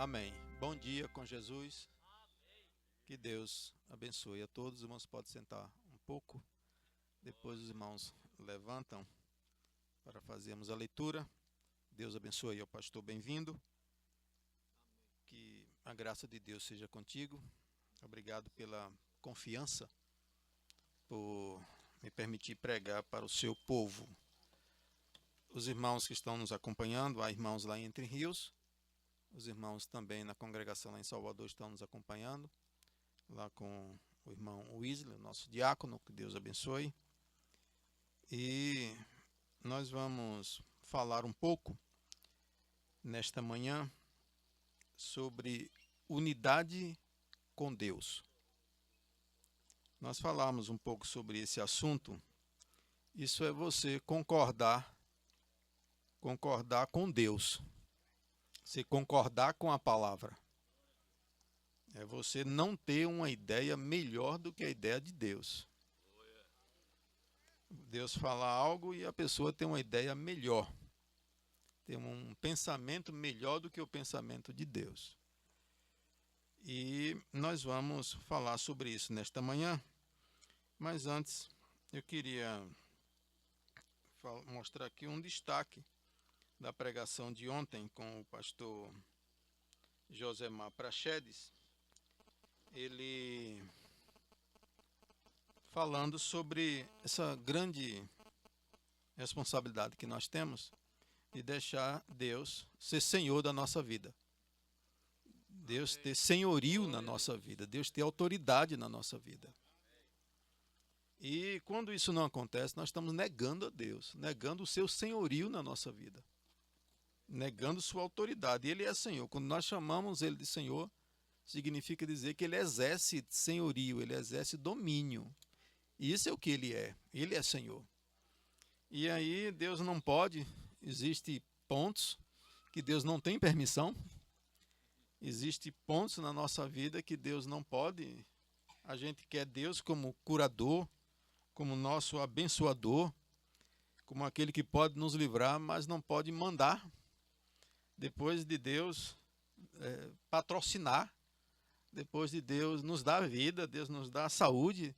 Amém. Bom dia com Jesus. Que Deus abençoe a todos. Os irmãos podem sentar um pouco. Depois os irmãos levantam para fazermos a leitura. Deus abençoe ao pastor, bem-vindo. Que a graça de Deus seja contigo. Obrigado pela confiança, por me permitir pregar para o seu povo. Os irmãos que estão nos acompanhando, há irmãos lá em Entre Rios, os irmãos também na congregação lá em Salvador estão nos acompanhando, lá com o irmão Wesley, nosso diácono, que Deus abençoe. E nós vamos falar um pouco nesta manhã sobre unidade com Deus. Nós falamos um pouco sobre esse assunto. Isso é você concordar com Deus. Você concordar com a palavra. É você não ter uma ideia melhor do que a ideia de Deus. Deus fala algo e a pessoa tem uma ideia melhor. Tem um pensamento melhor do que o pensamento de Deus. E nós vamos falar sobre isso nesta manhã. Mas antes, eu queria mostrar aqui um destaque da pregação de ontem com o pastor Josemar Prachedes. Ele falando sobre essa grande responsabilidade que nós temos de deixar Deus ser Senhor da nossa vida. Deus ter senhorio na nossa vida, Deus ter autoridade na nossa vida. E quando isso não acontece, nós estamos negando a Deus, negando o seu senhorio na nossa vida, negando sua autoridade. Ele é Senhor. Quando nós chamamos Ele de Senhor, significa dizer que Ele exerce senhorio, Ele exerce domínio. E isso é o que Ele é Senhor. E aí Deus não pode, existem pontos que Deus não tem permissão, existem pontos na nossa vida que Deus não pode. A gente quer Deus como curador, como nosso abençoador, como aquele que pode nos livrar, mas não pode mandar. Depois de Deus patrocinar, depois de Deus nos dar vida, Deus nos dar saúde,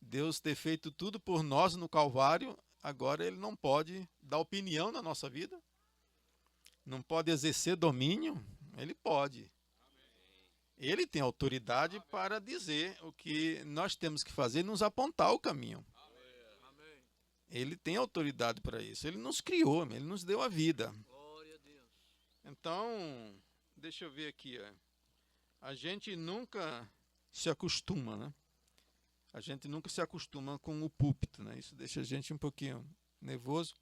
Deus ter feito tudo por nós no Calvário, agora Ele não pode dar opinião na nossa vida, não pode exercer domínio. Ele pode. Ele tem autoridade para dizer o que nós temos que fazer e nos apontar o caminho. Ele tem autoridade para isso. Ele nos criou, Ele nos deu a vida. Então, deixa eu ver aqui. A gente nunca se acostuma, né? A gente nunca se acostuma com o púlpito, né? Isso deixa a gente um pouquinho nervoso,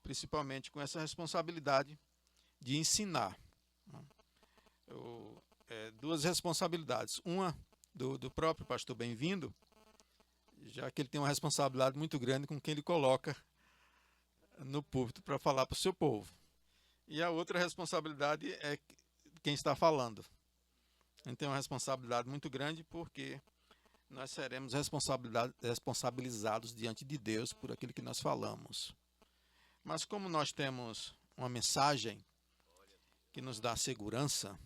principalmente com essa responsabilidade de ensinar. Duas responsabilidades. Uma do próprio pastor Bem-vindo, já que ele tem uma responsabilidade muito grande com quem ele coloca no púlpito para falar para o seu povo. E a outra responsabilidade é quem está falando. A gente tem uma responsabilidade muito grande porque nós seremos responsabilizados diante de Deus por aquilo que nós falamos. Mas como nós temos uma mensagem que nos dá segurança,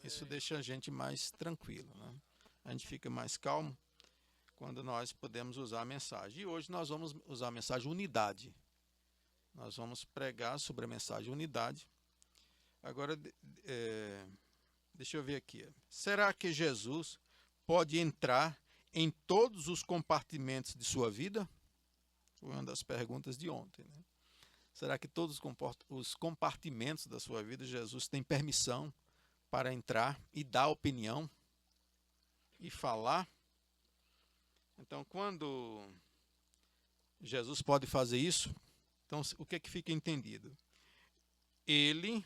isso deixa a gente mais tranquilo, né? A gente fica mais calmo quando nós podemos usar a mensagem. E hoje nós vamos usar a mensagem unidade. Nós vamos pregar sobre a mensagem unidade. Agora, deixa eu ver aqui. Será que Jesus pode entrar em todos os compartimentos de sua vida? Foi uma das perguntas de ontem, né? Será que todos os compartimentos da sua vida Jesus tem permissão para entrar e dar opinião e falar? Então, quando Jesus pode fazer isso, então o que é que fica entendido? Ele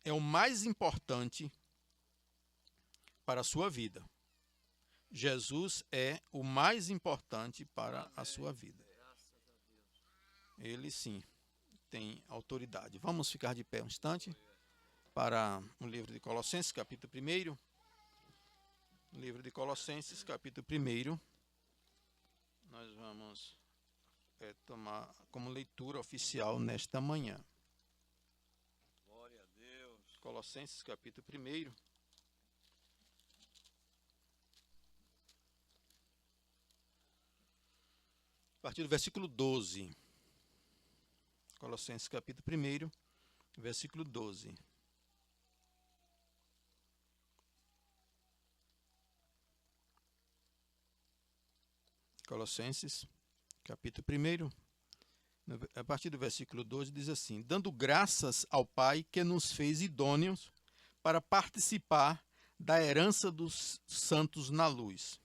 é o mais importante para a sua vida. Jesus é o mais importante para a sua vida. Ele sim tem autoridade. Vamos ficar de pé um instante para o livro de Colossenses, capítulo 1. Livro de Colossenses, capítulo 1. Nós vamos tomar como leitura oficial nesta manhã. Glória a Deus. Colossenses, capítulo 1. A partir do versículo 12. Colossenses, capítulo 1, versículo 12. Colossenses, capítulo 1, a partir do versículo 12, diz assim: dando graças ao Pai que nos fez idôneos para participar da herança dos santos na luz,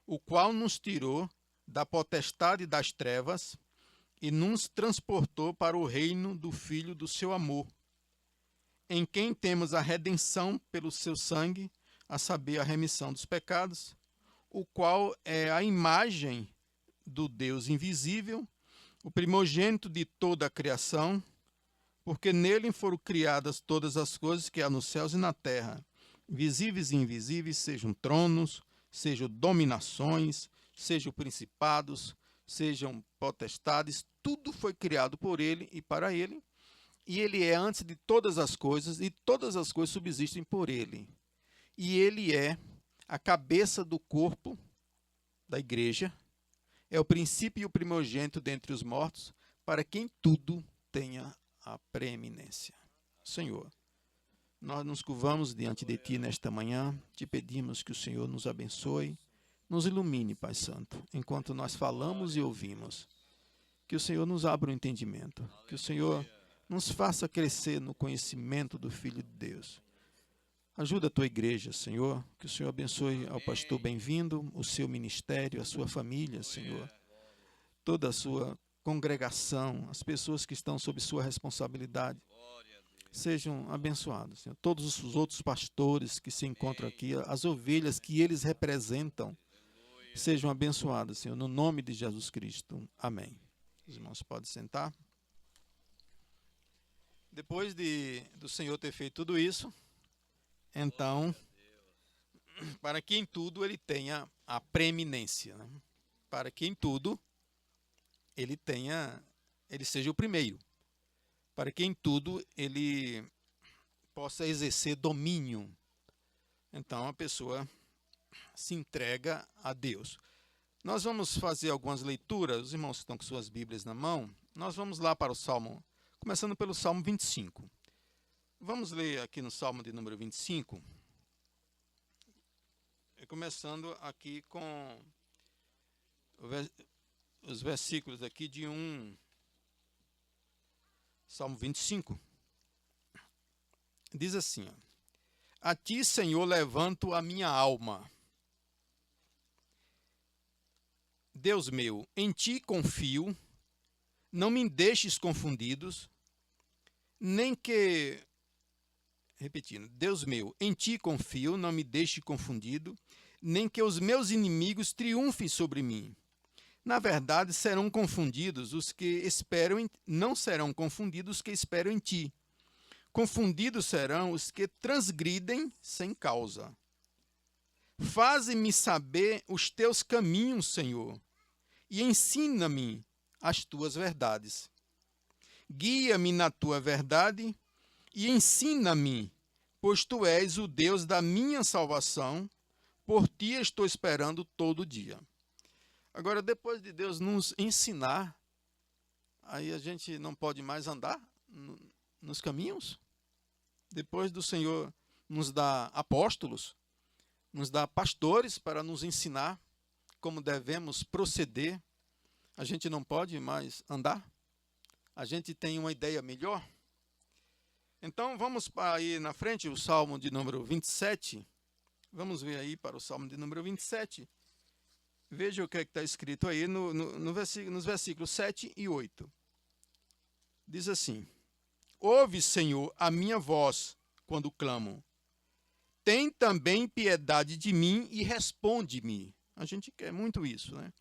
o qual nos tirou da potestade das trevas e nos transportou para o reino do Filho do seu amor, em quem temos a redenção pelo seu sangue, a saber, a remissão dos pecados, o qual é a imagem do Deus invisível, o primogênito de toda a criação, porque nele foram criadas todas as coisas que há nos céus e na terra, visíveis e invisíveis, sejam tronos, sejam dominações, sejam principados, sejam potestades, tudo foi criado por ele e para ele, e ele é antes de todas as coisas, e todas as coisas subsistem por ele. E ele é a cabeça do corpo da igreja, é o princípio e o primogênito dentre os mortos, para quem tudo tenha a preeminência. Senhor, nós nos curvamos diante de Ti nesta manhã, te pedimos que o Senhor nos abençoe, nos ilumine, Pai Santo, enquanto nós falamos e ouvimos. Que o Senhor nos abra o entendimento, que o Senhor nos faça crescer no conhecimento do Filho de Deus. Ajuda a tua igreja, Senhor, que o Senhor abençoe ao pastor bem-vindo, o seu ministério, a sua família, Senhor, toda a sua congregação, as pessoas que estão sob sua responsabilidade, sejam abençoados, Senhor. Todos os outros pastores que se encontram aqui, as ovelhas que eles representam, sejam abençoadas, Senhor, no nome de Jesus Cristo. Amém. Os irmãos podem sentar. Depois do Senhor ter feito tudo isso, então, para que em tudo ele tenha a preeminência, né? Para que em tudo ele seja o primeiro, para que em tudo ele possa exercer domínio. Então a pessoa se entrega a Deus. Nós vamos fazer algumas leituras, os irmãos que estão com suas Bíblias na mão, nós vamos lá para o Salmo, começando pelo Salmo 25. Vamos ler aqui no Salmo de número 25, começando aqui com os versículos aqui de Salmo 25. Diz assim, ó, a ti, Senhor, levanto a minha alma. Deus meu, em ti confio, não me deixes confundidos, repetindo, Deus meu, em ti confio, não me deixe confundido, nem que os meus inimigos triunfem sobre mim. Na verdade, serão confundidos os que esperam, não serão confundidos os que esperam em ti. Confundidos serão os que transgridem sem causa. Faze-me saber os teus caminhos, Senhor, e ensina-me as tuas verdades. Guia-me na tua verdade e ensina-me, pois tu és o Deus da minha salvação, por ti estou esperando todo dia. Agora, depois de Deus nos ensinar, aí a gente não pode mais andar nos caminhos? Depois do Senhor nos dar apóstolos, nos dar pastores para nos ensinar como devemos proceder, a gente não pode mais andar? A gente tem uma ideia melhor? Então, vamos para aí na frente, o Salmo de número 27. Vamos ver aí para o Salmo de número 27. Veja o que está escrito aí nos versículos 7 e 8. Diz assim, ouve, Senhor, a minha voz quando clamo. Tem também piedade de mim e responde-me. A gente quer muito isso, né?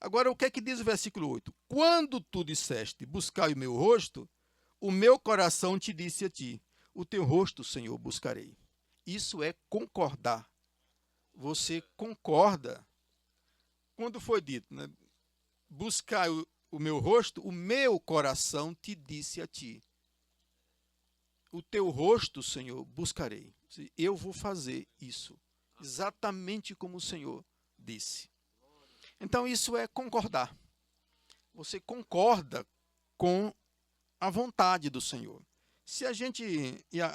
Agora, o que é que diz o versículo 8? Quando tu disseste, buscai o meu rosto, o meu coração te disse a ti, o teu rosto, Senhor, buscarei. Isso é concordar. Você concorda. Quando foi dito, né? Buscai o meu rosto, o meu coração te disse a ti. o teu rosto, Senhor, buscarei. Eu vou fazer isso, exatamente como o Senhor disse. Então, isso é concordar. Você concorda com a vontade do Senhor. Se a gente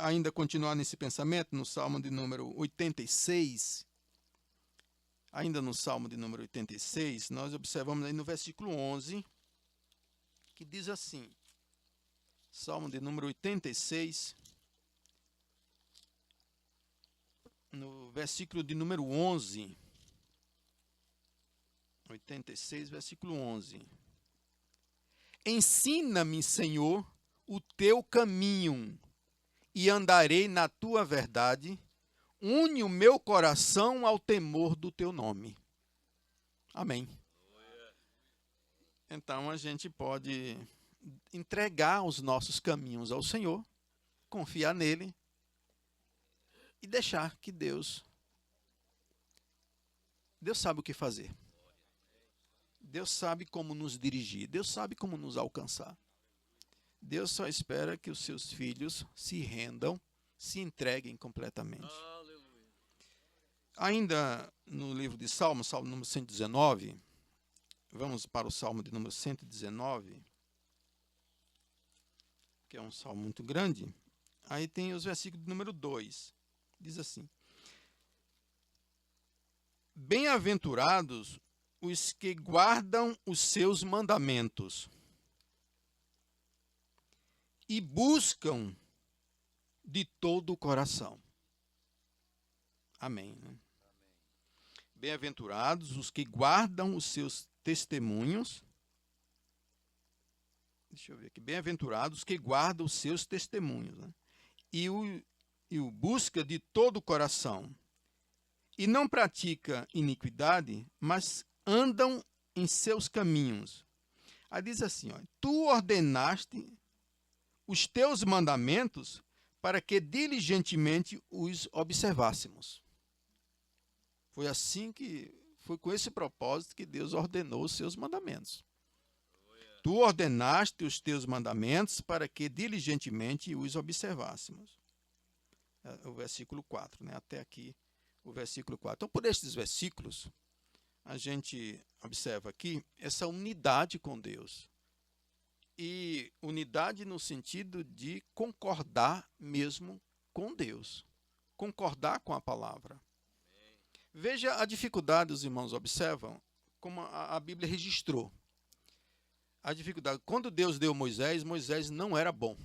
ainda continuar nesse pensamento, no Salmo de número 86, ainda no Salmo de número 86, nós observamos aí no versículo 11, que diz assim, Salmo de número 86, no versículo de número 11, 86, versículo 11. Ensina-me, Senhor, o teu caminho, e andarei na tua verdade. Une o meu coração ao temor do teu nome. Amém. Então a gente pode entregar os nossos caminhos ao Senhor, confiar nele e deixar que Deus sabe o que fazer. Deus sabe como nos dirigir, Deus sabe como nos alcançar. Deus só espera que os seus filhos se rendam, se entreguem completamente. Ainda no livro de Salmos, Salmo número 119, vamos para o Salmo de número 119, que é um salmo muito grande. Aí tem os versículos de número 2. Diz assim: Bem-aventurados os que guardam os seus mandamentos e buscam de todo o coração. Amém. Bem-aventurados os que guardam os seus testemunhos. Deixa eu ver aqui. Bem-aventurados os que guardam os seus testemunhos, né? E o busca de todo o coração. E não pratica iniquidade, mas andam em seus caminhos. Aí diz assim, ó, tu ordenaste os teus mandamentos para que diligentemente os observássemos. Foi com esse propósito que Deus ordenou os seus mandamentos. Tu ordenaste os teus mandamentos para que diligentemente os observássemos. O versículo 4, né? Até aqui o versículo 4. Então, por estes versículos, a gente observa aqui essa unidade com Deus. E unidade no sentido de concordar mesmo com Deus. Concordar com a palavra. Veja a dificuldade, os irmãos observam, como a Bíblia registrou. A dificuldade. Quando Deus deu Moisés, Moisés não era bom.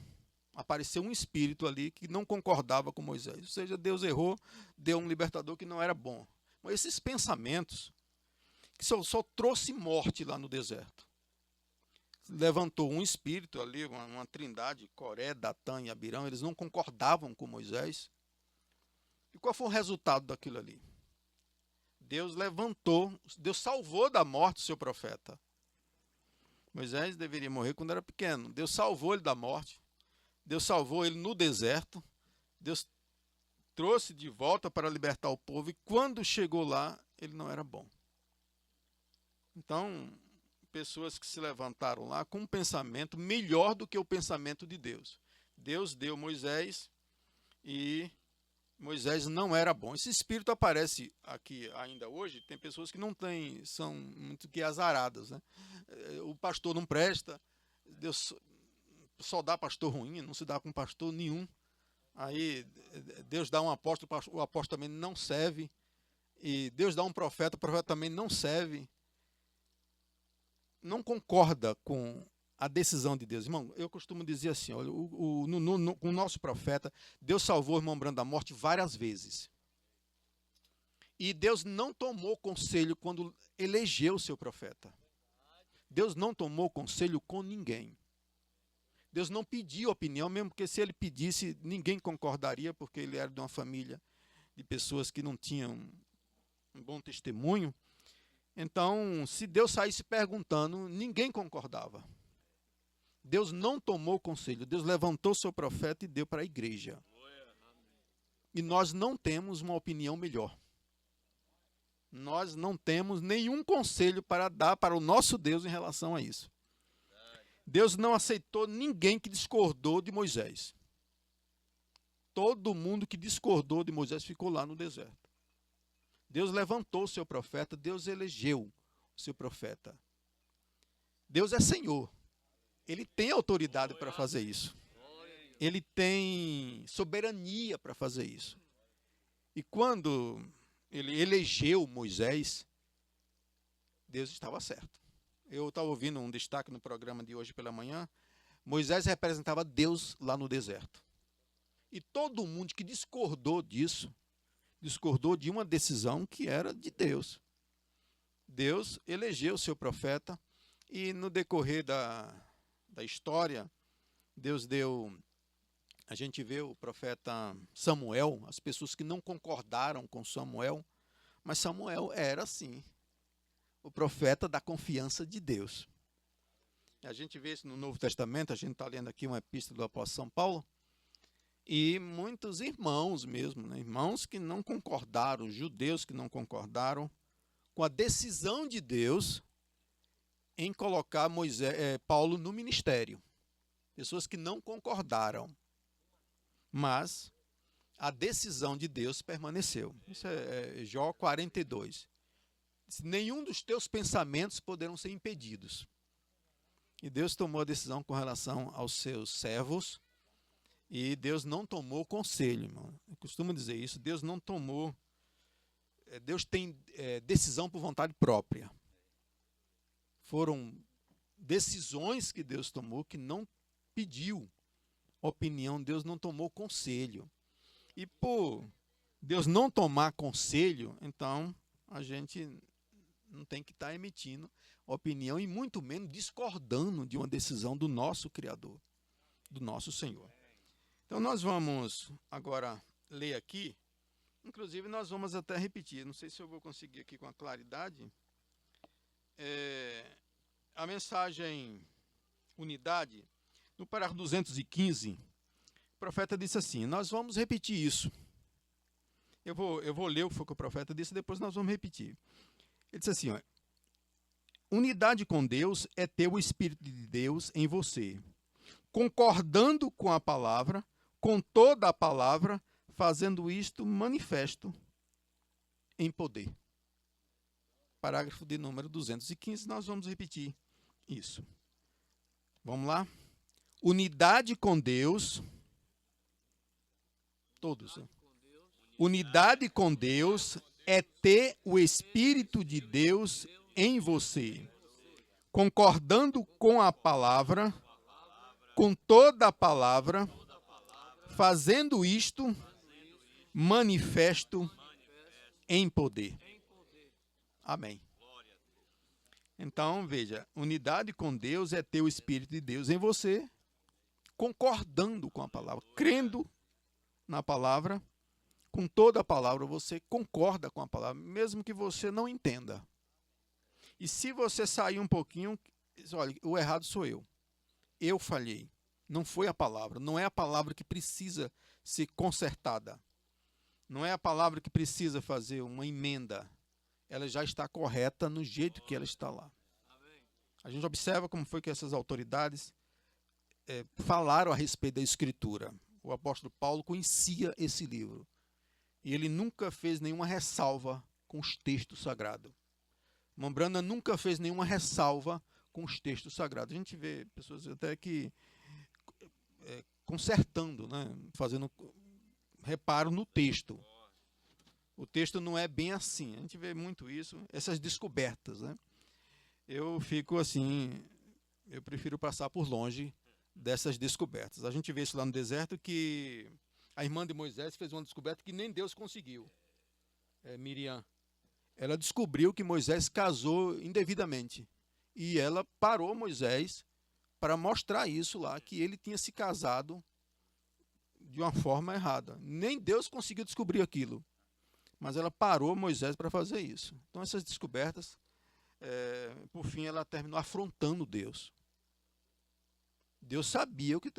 Apareceu um espírito ali que não concordava com Moisés. Ou seja, Deus errou, deu um libertador que não era bom. Mas esses pensamentos, que só trouxe morte lá no deserto. Levantou um espírito ali, uma trindade, Coré, Datã e Abirão, eles não concordavam com Moisés. E qual foi o resultado daquilo ali? Deus levantou, Deus salvou da morte o seu profeta. Moisés deveria morrer quando era pequeno. Deus salvou ele da morte. Deus salvou ele no deserto. Deus trouxe de volta para libertar o povo. E quando chegou lá, ele não era bom. Então, pessoas que se levantaram lá com um pensamento melhor do que o pensamento de Deus. Deus deu Moisés e Moisés não era bom. Esse espírito aparece aqui ainda hoje. Tem pessoas que não têm, são muito que azaradas, né? O pastor não presta, Deus só dá pastor ruim, não se dá com pastor nenhum. Aí Deus dá um apóstolo, o apóstolo também não serve. E Deus dá um profeta, o profeta também não serve. Não concorda com a decisão de Deus. Irmão, eu costumo dizer assim, olha, com o nosso profeta, Deus salvou o irmão Brando da morte várias vezes. E Deus não tomou conselho quando elegeu o seu profeta. Deus não tomou conselho com ninguém. Deus não pediu opinião, mesmo porque se ele pedisse, ninguém concordaria, porque ele era de uma família de pessoas que não tinham um bom testemunho. Então, se Deus saísse perguntando, ninguém concordava. Deus não tomou conselho. Deus levantou seu profeta e deu para a igreja. E nós não temos uma opinião melhor. Nós não temos nenhum conselho para dar para o nosso Deus em relação a isso. Deus não aceitou ninguém que discordou de Moisés. Todo mundo que discordou de Moisés ficou lá no deserto. Deus levantou o seu profeta, Deus elegeu o seu profeta. Deus é Senhor. Ele tem autoridade para fazer isso. Ele tem soberania para fazer isso. E quando ele elegeu Moisés, Deus estava certo. Eu estava ouvindo um destaque no programa de hoje pela manhã. Moisés representava Deus lá no deserto. E todo mundo que discordou disso, discordou de uma decisão que era de Deus. Deus elegeu o seu profeta e no decorrer da história, Deus deu... A gente vê o profeta Samuel, as pessoas que não concordaram com Samuel, mas Samuel era, sim, o profeta da confiança de Deus. A gente vê isso no Novo Testamento, a gente está lendo aqui uma epístola do apóstolo São Paulo, e muitos irmãos mesmo, né? Irmãos que não concordaram, judeus que não concordaram com a decisão de Deus em colocar Paulo no ministério. Pessoas que não concordaram. Mas a decisão de Deus permaneceu. Isso é Jó 42. Nenhum dos teus pensamentos poderão ser impedidos. E Deus tomou a decisão com relação aos seus servos. E Deus não tomou conselho, irmão. Eu costumo dizer isso. Deus não tomou. Deus tem decisão por vontade própria. Foram decisões que Deus tomou que não pediu opinião, Deus não tomou conselho. E por Deus não tomar conselho, então a gente não tem que estar emitindo opinião e muito menos discordando de uma decisão do nosso Criador, do nosso Senhor. Então nós vamos agora ler aqui, inclusive nós vamos até repetir, não sei se eu vou conseguir aqui com a claridade, a mensagem unidade. No parágrafo 215, o profeta disse assim, nós vamos repetir isso. Eu vou ler o que foi que o profeta disse, depois nós vamos repetir. Ele disse assim, ó, unidade com Deus é ter o Espírito de Deus em você, concordando com a palavra, com toda a palavra, fazendo isto manifesto em poder. Parágrafo de número 215, nós vamos repetir isso. Vamos lá? Unidade com Deus, todos. Unidade com Deus é ter o Espírito de Deus em você, concordando com a palavra, com toda a palavra, fazendo isto manifesto em poder. Amém. Então, veja, unidade com Deus é ter o Espírito de Deus em você, concordando com a palavra, crendo na palavra, com toda a palavra, você concorda com a palavra, mesmo que você não entenda. E se você sair um pouquinho, olha, o errado sou eu. Eu falhei. Não foi a palavra. Não é a palavra que precisa ser consertada. Não é a palavra que precisa fazer uma emenda. Ela já está correta no jeito que ela está lá. A gente observa como foi que essas autoridades falaram a respeito da Escritura. O apóstolo Paulo conhecia esse livro. E ele nunca fez nenhuma ressalva com os textos sagrados. Mombrana nunca fez nenhuma ressalva com os textos sagrados. A gente vê pessoas até que consertando, né? Fazendo reparo no texto. O texto não é bem assim. A gente vê muito isso, essas descobertas, né? Eu fico assim, eu prefiro passar por longe dessas descobertas. A gente vê isso lá no deserto, que a irmã de Moisés fez uma descoberta que nem Deus conseguiu. Miriam. Ela descobriu que Moisés casou indevidamente. E ela parou Moisés para mostrar isso lá, que ele tinha se casado de uma forma errada. Nem Deus conseguiu descobrir aquilo. Mas ela parou Moisés para fazer isso. Então essas descobertas, por fim, ela terminou afrontando Deus. Deus sabia o que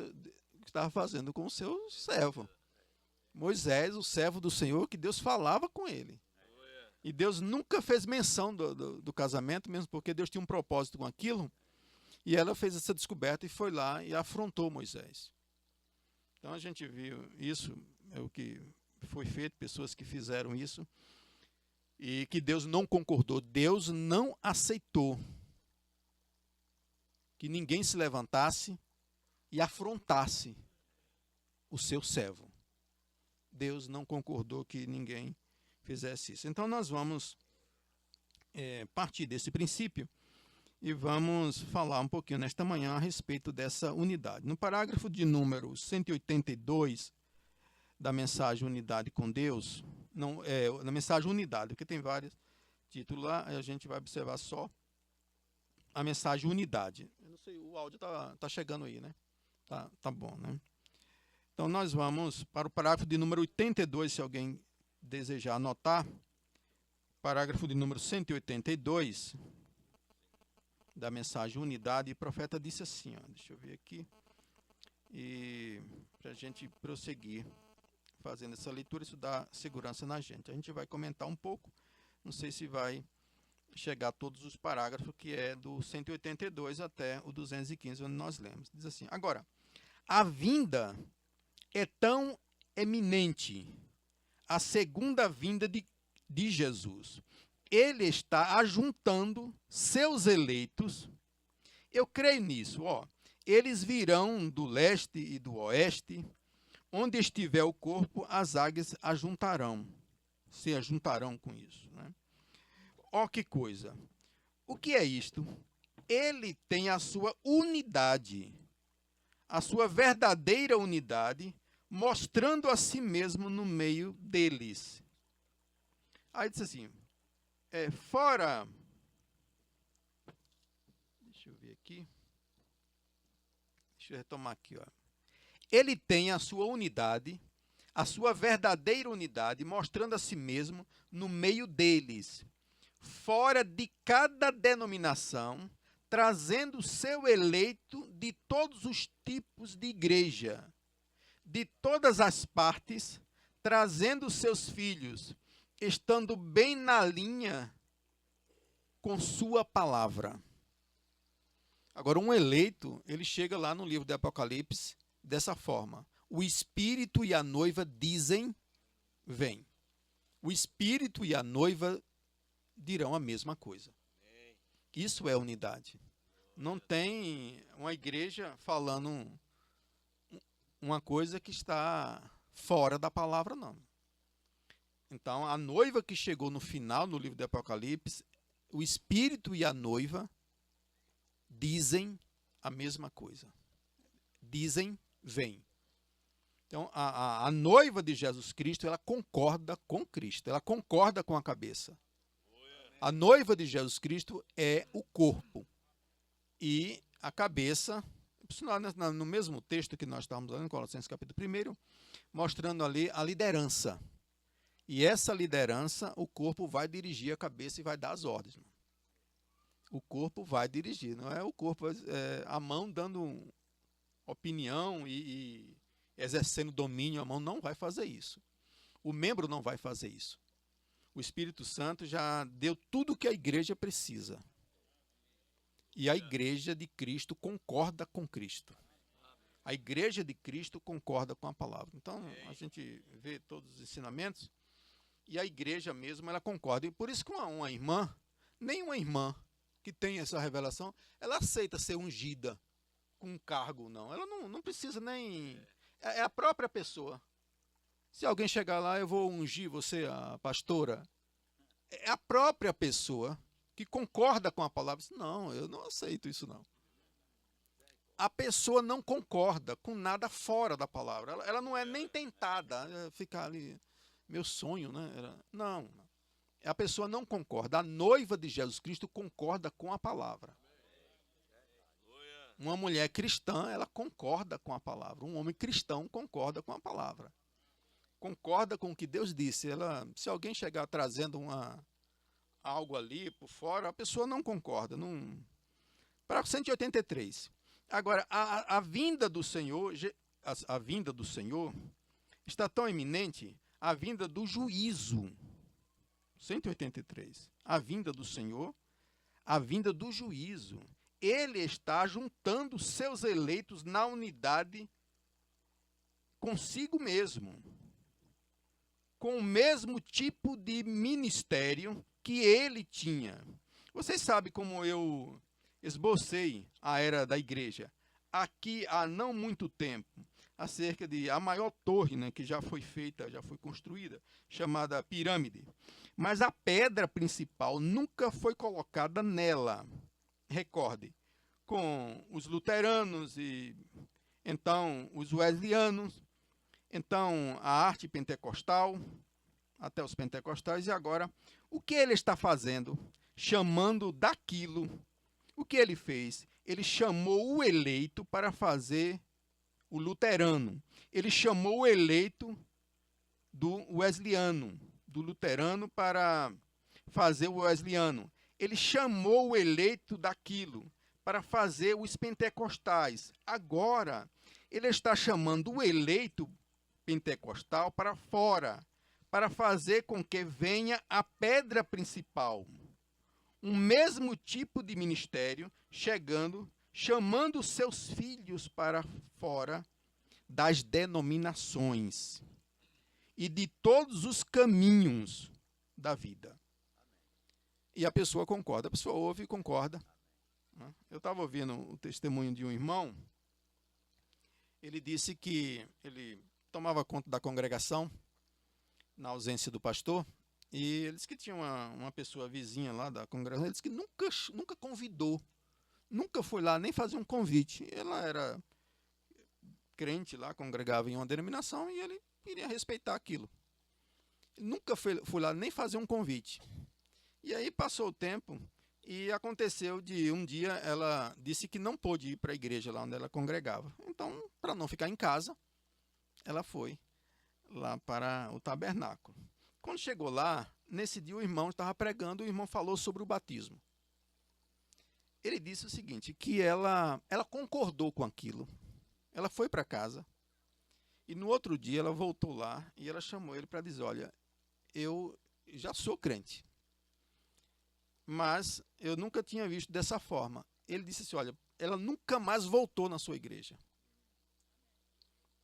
estava fazendo com o seu servo. Moisés, o servo do Senhor, que Deus falava com ele. E Deus nunca fez menção do casamento, mesmo porque Deus tinha um propósito com aquilo. E ela fez essa descoberta e foi lá e afrontou Moisés. Então a gente viu isso, é o que foi feito, pessoas que fizeram isso, e que Deus não concordou, Deus não aceitou que ninguém se levantasse e afrontasse o seu servo. Deus não concordou que ninguém fizesse isso. Então nós vamos partir desse princípio e vamos falar um pouquinho nesta manhã a respeito dessa unidade. No parágrafo de número 182 da mensagem Unidade com Deus, na mensagem Unidade, porque tem vários títulos lá, a gente vai observar só a mensagem Unidade. Eu não sei, o áudio tá chegando aí, né? Tá bom, né? Então nós vamos para o parágrafo de número 82, se alguém desejar anotar, parágrafo de número 182 da mensagem Unidade, e o profeta disse assim, ó, deixa eu ver aqui, e para a gente prosseguir fazendo essa leitura, isso dá segurança na gente. A gente vai comentar um pouco, não sei se vai chegar a todos os parágrafos, que é do 182 até o 215, onde nós lemos. Diz assim, agora, a vinda é tão eminente, a segunda vinda de Jesus. Ele está ajuntando seus eleitos. Eu creio nisso. Eles virão do leste e do oeste. Onde estiver o corpo, as águias ajuntarão. Se ajuntarão com isso. Né? Que coisa. O que é isto? Ele tem a sua unidade, a sua verdadeira unidade, mostrando a si mesmo no meio deles. Aí diz assim, fora... Deixa eu ver aqui. Deixa eu retomar aqui, ó. Ele tem a sua unidade, a sua verdadeira unidade, mostrando a si mesmo no meio deles, fora de cada denominação, trazendo o seu eleito de todos os tipos de igreja, de todas as partes, trazendo seus filhos, estando bem na linha com sua palavra. Agora, um eleito, ele chega lá no livro de Apocalipse dessa forma: o Espírito e a noiva dizem, vem. O Espírito e a noiva dirão a mesma coisa. Isso é unidade. Não tem uma igreja falando uma coisa que está fora da palavra, não. Então, a noiva que chegou no final, no livro de Apocalipse, o Espírito e a noiva dizem a mesma coisa. Dizem, vem. Então, a noiva de Jesus Cristo, ela concorda com Cristo, ela concorda com a cabeça. A noiva de Jesus Cristo é o corpo. E a cabeça, no mesmo texto que nós estávamos lendo, em Colossenses capítulo 1, mostrando ali a liderança. E essa liderança, o corpo vai dirigir a cabeça e vai dar as ordens. O corpo vai dirigir, não é o corpo, a mão dando opinião e exercendo domínio, a mão não vai fazer isso. O membro não vai fazer isso. O Espírito Santo já deu tudo o que a igreja precisa. E a igreja de Cristo concorda com Cristo. A igreja de Cristo concorda com a palavra. Então, a gente vê todos os ensinamentos e a igreja mesmo, ela concorda. E por isso que uma irmã, nenhuma irmã que tem essa revelação, ela aceita ser ungida com um cargo, não. Ela não precisa nem... É a própria pessoa. Se alguém chegar lá, eu vou ungir você, a pastora. É a própria pessoa que concorda com a palavra. Não, eu não aceito isso, não. A pessoa não concorda com nada fora da palavra. Ela não é nem tentada a ficar ali, meu sonho, né? Não. A pessoa não concorda. A noiva de Jesus Cristo concorda com a palavra. Uma mulher cristã, ela concorda com a palavra. Um homem cristão concorda com a palavra. Concorda com o que Deus disse. Se alguém chegar trazendo algo ali por fora, a pessoa não concorda. Para 183. Agora, a vinda do Senhor, a vinda do Senhor está tão iminente, a vinda do juízo. 183. A vinda do Senhor, a vinda do juízo. Ele está juntando seus eleitos na unidade consigo mesmo. com o mesmo tipo de ministério que ele tinha. Vocês sabem como eu esbocei a era da igreja aqui há não muito tempo, acerca de a maior torre, né, que já foi feita, já foi construída, chamada pirâmide. Mas a pedra principal nunca foi colocada nela. Recorde, com os luteranos e então os wesleyanos, então a arte pentecostal, até os pentecostais, e agora o que ele está fazendo? Chamando daquilo. O que ele fez? Ele chamou o eleito para fazer o luterano. Ele chamou o eleito do wesleyano, do luterano para fazer o wesleyano. Ele chamou o eleito daquilo para fazer os pentecostais. Agora, ele está chamando o eleito pentecostal para fora, para fazer com que venha a pedra principal. Um mesmo tipo de ministério chamando seus filhos para fora das denominações e de todos os caminhos da vida. E a pessoa concorda, a pessoa ouve e concorda. Eu estava ouvindo o testemunho de um irmão, ele disse que ele tomava conta da congregação, na ausência do pastor, e ele disse que tinha uma pessoa vizinha lá da congregação, ele disse que nunca convidou, nunca foi lá nem fazer um convite. Ela era crente lá, congregava em uma denominação e ele iria respeitar aquilo. Ele nunca foi lá nem fazer um convite. E aí passou o tempo e aconteceu de um dia ela disse que não pôde ir para a igreja lá onde ela congregava. Então, para não ficar em casa, ela foi lá para o tabernáculo. Quando chegou lá, nesse dia o irmão estava pregando, o irmão falou sobre o batismo. Ele disse o seguinte, que ela concordou com aquilo. Ela foi para casa e no outro dia ela voltou lá e ela chamou ele para dizer, olha, eu já sou crente, mas eu nunca tinha visto dessa forma. Ele disse assim, olha, ela nunca mais voltou na sua igreja.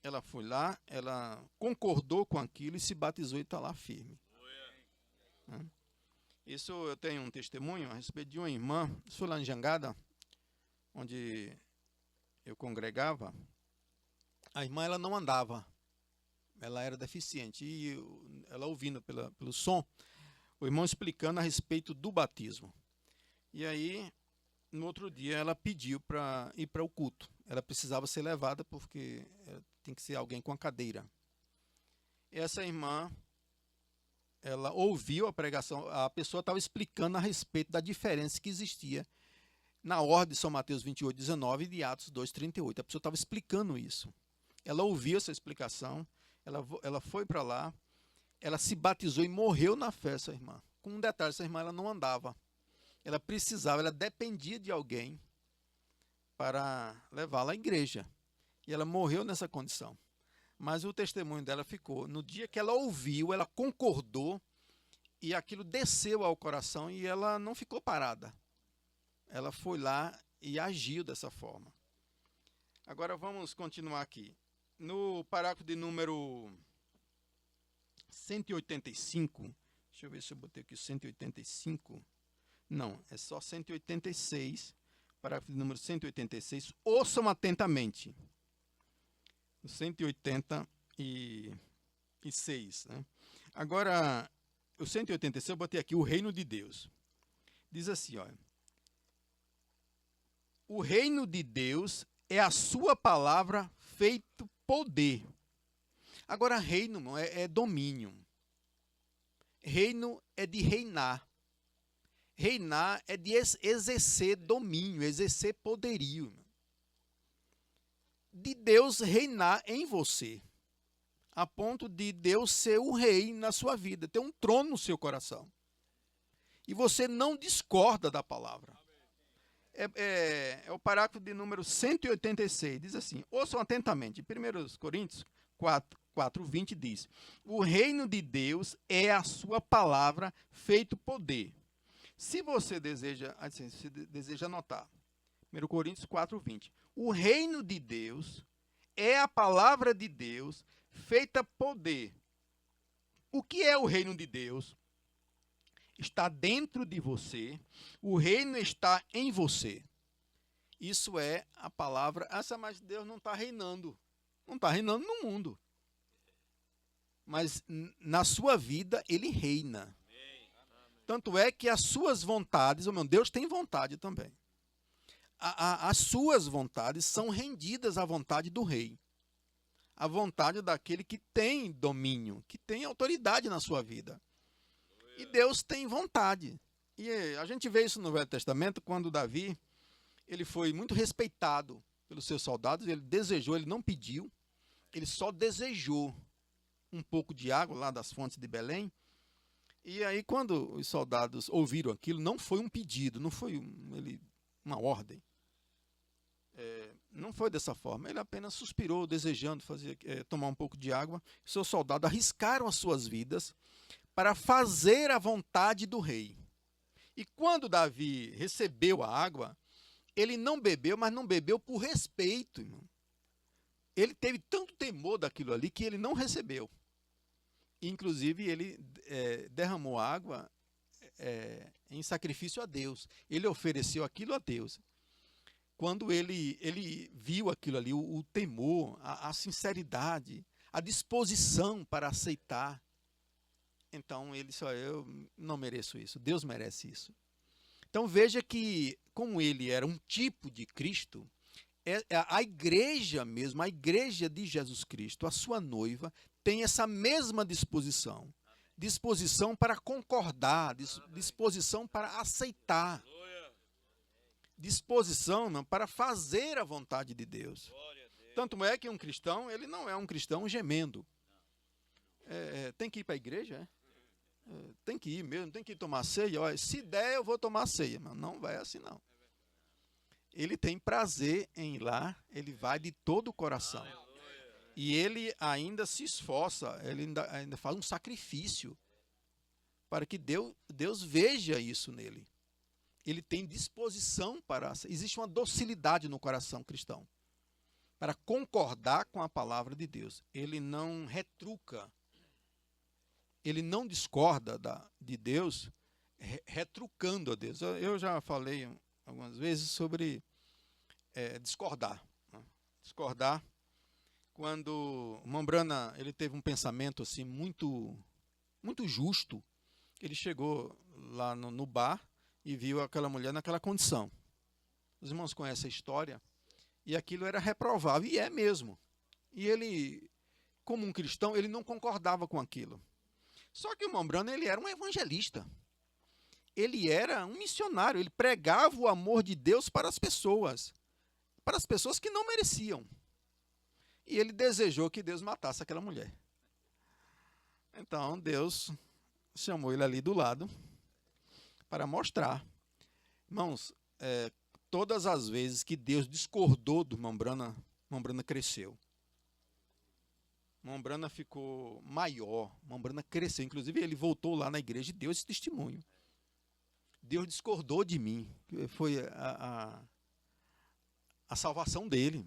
Ela foi lá, ela concordou com aquilo e se batizou e está lá firme. Isso eu tenho um testemunho a respeito de uma irmã, isso foi lá em Jangada, onde eu congregava. A irmã ela não andava, ela era deficiente, e ela ouvindo pelo som, o irmão explicando a respeito do batismo. E aí, no outro dia, ela pediu para ir para o culto. Ela precisava ser levada porque tem que ser alguém com a cadeira. Essa irmã, ela ouviu a pregação, a pessoa estava explicando a respeito da diferença que existia na ordem de São Mateus 28:19 e de Atos 2:38. A pessoa estava explicando isso. Ela ouviu essa explicação, ela foi para lá, ela se batizou e morreu na fé, essa irmã. Com um detalhe, essa irmã ela não andava. Ela precisava, ela dependia de alguém para levá-la à igreja. E ela morreu nessa condição. Mas o testemunho dela ficou. No dia que ela ouviu, ela concordou e aquilo desceu ao coração e ela não ficou parada. Ela foi lá e agiu dessa forma. Agora vamos continuar aqui. No parágrafo de número 185, deixa eu ver se eu botei aqui 185. Não, é só 186, parágrafo de número 186. Ouçam atentamente. 186, né? Agora, o 186 eu botei aqui o reino de Deus. Diz assim, olha. O reino de Deus é a sua palavra feito poder. Agora, reino é domínio. Reino é de reinar. Reinar é de exercer domínio, exercer poderio. De Deus reinar em você, a ponto de Deus ser o rei na sua vida, ter um trono no seu coração. E você não discorda da palavra. É o parágrafo de número 186, diz assim, ouçam atentamente, 1 Coríntios 4:20 diz, o reino de Deus é a sua palavra feito poder. Se você deseja anotar, 1 Coríntios 4:20, o reino de Deus é a palavra de Deus feita poder. O que é o reino de Deus? Está dentro de você, o reino está em você. Isso é a palavra, mas Deus não está reinando. Não está reinando no mundo. Mas na sua vida, ele reina. Tanto é que as suas vontades, Deus tem vontade também. As suas vontades são rendidas à vontade do rei. A vontade daquele que tem domínio, que tem autoridade na sua vida. E Deus tem vontade. E a gente vê isso no Velho Testamento, quando Davi, ele foi muito respeitado pelos seus soldados, ele desejou, ele não pediu, ele só desejou um pouco de água lá das fontes de Belém. E aí, quando os soldados ouviram aquilo, não foi um pedido, não foi uma ordem. Não foi dessa forma, ele apenas suspirou, desejando tomar um pouco de água. Seus soldados arriscaram as suas vidas para fazer a vontade do rei. E quando Davi recebeu a água, ele não bebeu, mas não bebeu por respeito, irmão. Ele teve tanto temor daquilo ali que ele não recebeu. Inclusive, ele derramou água em sacrifício a Deus. Ele ofereceu aquilo a Deus. Quando ele viu aquilo ali, o temor, a sinceridade, a disposição para aceitar, então ele disse: eu não mereço isso, Deus merece isso. Então veja que, como ele era um tipo de Cristo, a igreja mesmo, a igreja de Jesus Cristo, a sua noiva, tem essa mesma disposição. Disposição para concordar, disposição para aceitar. Disposição para fazer a vontade de Deus. Tanto é que um cristão, ele não é um cristão gemendo. Tem que ir para a igreja, tem que ir mesmo, tem que ir tomar ceia. Olha, se der, eu vou tomar ceia, mas não vai assim não. Ele tem prazer em ir lá, ele vai de todo o coração. E ele ainda se esforça, ele ainda faz um sacrifício para que Deus veja isso nele. Ele tem disposição para... Existe uma docilidade no coração cristão para concordar com a palavra de Deus. Ele não retruca, ele não discorda de Deus, retrucando a Deus. Eu já falei algumas vezes sobre discordar. Né? Discordar, quando Mombrana ele teve um pensamento assim muito justo, ele chegou lá no bar e viu aquela mulher naquela condição. Os irmãos conhecem a história, e aquilo era reprovável, e é mesmo. E ele, como um cristão, ele não concordava com aquilo. Só que o Mombrana, ele era um evangelista. Ele era um missionário, ele pregava o amor de Deus para as pessoas que não mereciam. E ele desejou que Deus matasse aquela mulher. Então, Deus chamou ele ali do lado para mostrar. Irmãos, todas as vezes que Deus discordou do Mombrana, Mombrana cresceu. Mombrana ficou maior, Mombrana cresceu. Inclusive, ele voltou lá na igreja e deu esse testemunho. Deus discordou de mim. Foi a salvação dele.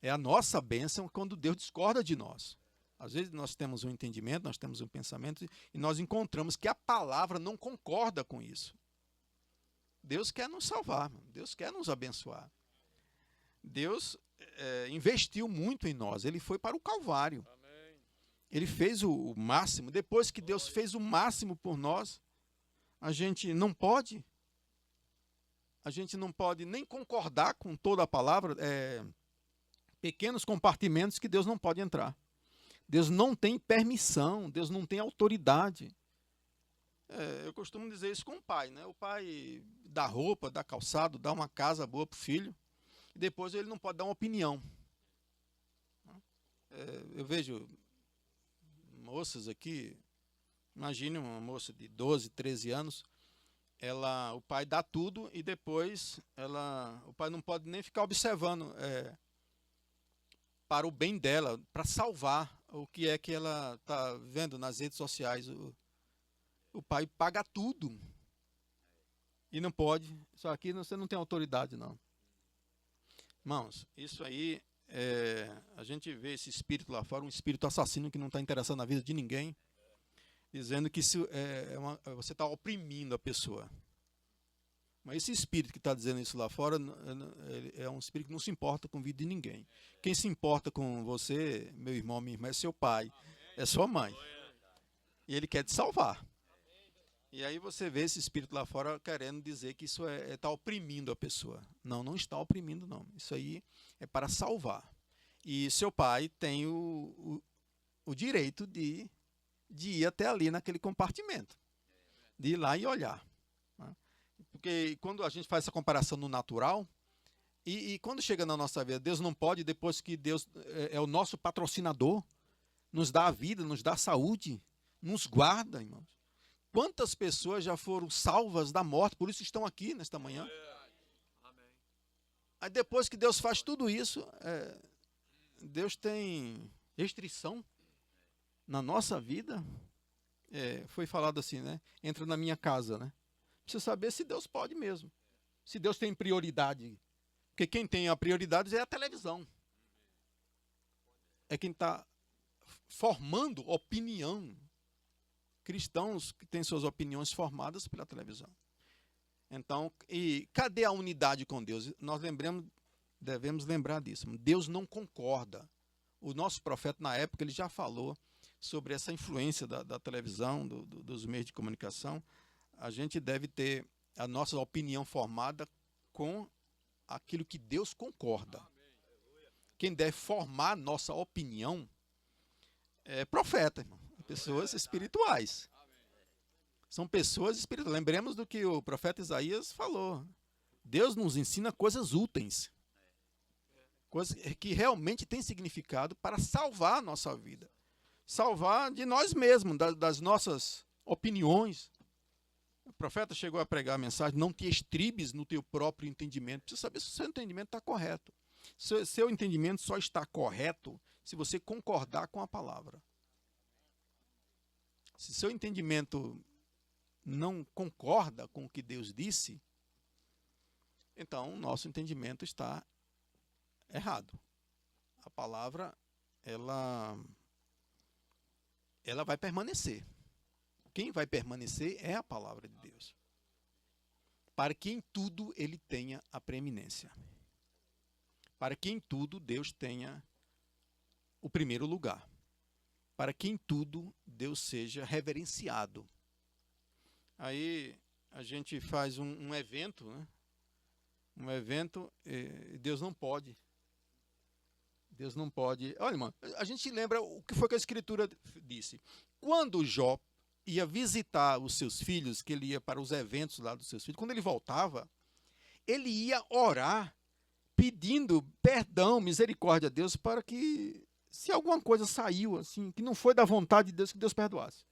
É a nossa bênção quando Deus discorda de nós. Às vezes nós temos um entendimento, nós temos um pensamento e nós encontramos que a palavra não concorda com isso. Deus quer nos salvar, Deus quer nos abençoar. Deus investiu muito em nós, ele foi para o Calvário. Amém. Ele fez o máximo. Depois que Deus fez o máximo por nós, a gente não pode nem concordar com toda a palavra, pequenos compartimentos que Deus não pode entrar. Deus não tem permissão, Deus não tem autoridade. Eu costumo dizer isso com o pai, né? O pai dá roupa, dá calçado, dá uma casa boa para o filho, e depois ele não pode dar uma opinião. Eu vejo moças aqui, imagine uma moça de 12, 13 anos, o pai dá tudo e depois o pai não pode nem ficar observando para o bem dela, para salvar o que é que ela está vendo nas redes sociais. O pai paga tudo e não pode. Só aqui você não tem autoridade, não. Irmãos, isso aí, a gente vê esse espírito lá fora, um espírito assassino que não está interessado na vida de ninguém. dizendo que isso você está oprimindo a pessoa. Mas esse espírito que está dizendo isso lá fora é um espírito que não se importa com a vida de ninguém. Quem se importa com você, meu irmão, minha irmã, é seu pai, é sua mãe. E ele quer te salvar. E aí você vê esse espírito lá fora querendo dizer que isso está oprimindo a pessoa. Não, não está oprimindo, não. Isso aí é para salvar. E seu pai tem o direito de ir até ali naquele compartimento. De ir lá e olhar. Né? Porque quando a gente faz essa comparação no natural, e quando chega na nossa vida, Deus não pode, depois que Deus é o nosso patrocinador, nos dá a vida, nos dá a saúde, nos guarda, irmãos. Quantas pessoas já foram salvas da morte, por isso estão aqui nesta manhã. Aí depois que Deus faz tudo isso, Deus tem restrição na nossa vida. Foi falado assim, né? Entra na minha casa, né? Precisa saber se Deus pode mesmo. Se Deus tem prioridade. Porque quem tem a prioridade é a televisão. É quem está formando opinião. Cristãos que têm suas opiniões formadas pela televisão. Então, e cadê a unidade com Deus? Nós devemos lembrar disso. Deus não concorda. O nosso profeta, na época, ele já falou sobre essa influência da televisão, dos meios de comunicação. A gente deve ter a nossa opinião formada com aquilo que Deus concorda. Quem deve formar nossa opinião é profeta, irmão. Pessoas espirituais. São pessoas espirituais. Lembremos do que o profeta Isaías falou. Deus nos ensina coisas úteis. Coisas que realmente têm significado para salvar a nossa vida. Salvar de nós mesmos, das nossas opiniões. O profeta chegou a pregar a mensagem: não te estribes no teu próprio entendimento. Precisa saber se o seu entendimento está correto. Seu entendimento só está correto se você concordar com a palavra. Se seu entendimento não concorda com o que Deus disse, então o nosso entendimento está errado. A palavra, ela vai permanecer. Quem vai permanecer é a palavra de Deus. Para que em tudo ele tenha a preeminência. Para que em tudo Deus tenha o primeiro lugar. Para que em tudo Deus seja reverenciado. Aí a gente faz um evento, né? Um evento, Deus não pode. Deus não pode. Olha, irmão, a gente lembra o que foi que a Escritura disse. Quando Jó ia visitar os seus filhos, que ele ia para os eventos lá dos seus filhos, quando ele voltava, ele ia orar, pedindo perdão, misericórdia a Deus, para que, se alguma coisa saiu, assim, que não foi da vontade de Deus, que Deus perdoasse.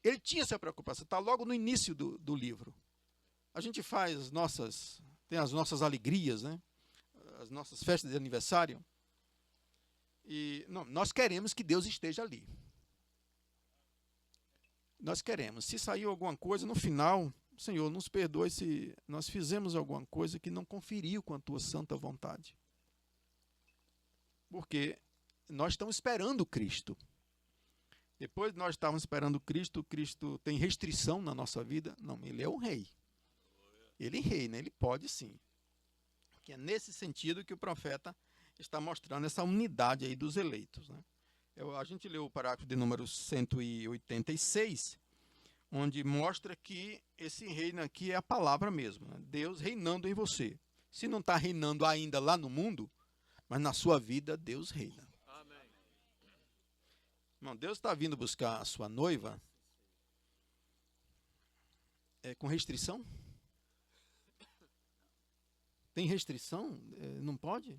Ele tinha essa preocupação, está logo no início do livro. A gente tem as nossas alegrias, né? As nossas festas de aniversário. E nós queremos que Deus esteja ali. Nós queremos. Se saiu alguma coisa, no final, Senhor, nos perdoe se nós fizemos alguma coisa que não conferiu com a tua santa vontade. Porque nós estamos esperando Cristo. Depois de nós estávamos esperando Cristo, Cristo tem restrição na nossa vida? Não, ele é o rei. Ele reina, ele pode sim. Que é nesse sentido que o profeta está mostrando essa unidade aí dos eleitos. Né? A gente leu o parágrafo de número 186, onde mostra que esse reino aqui é a palavra mesmo. Né? Deus reinando em você. Se não está reinando ainda lá no mundo, mas na sua vida Deus reina. Amém. Irmão, Deus está vindo buscar a sua noiva com restrição? Tem restrição? Não pode?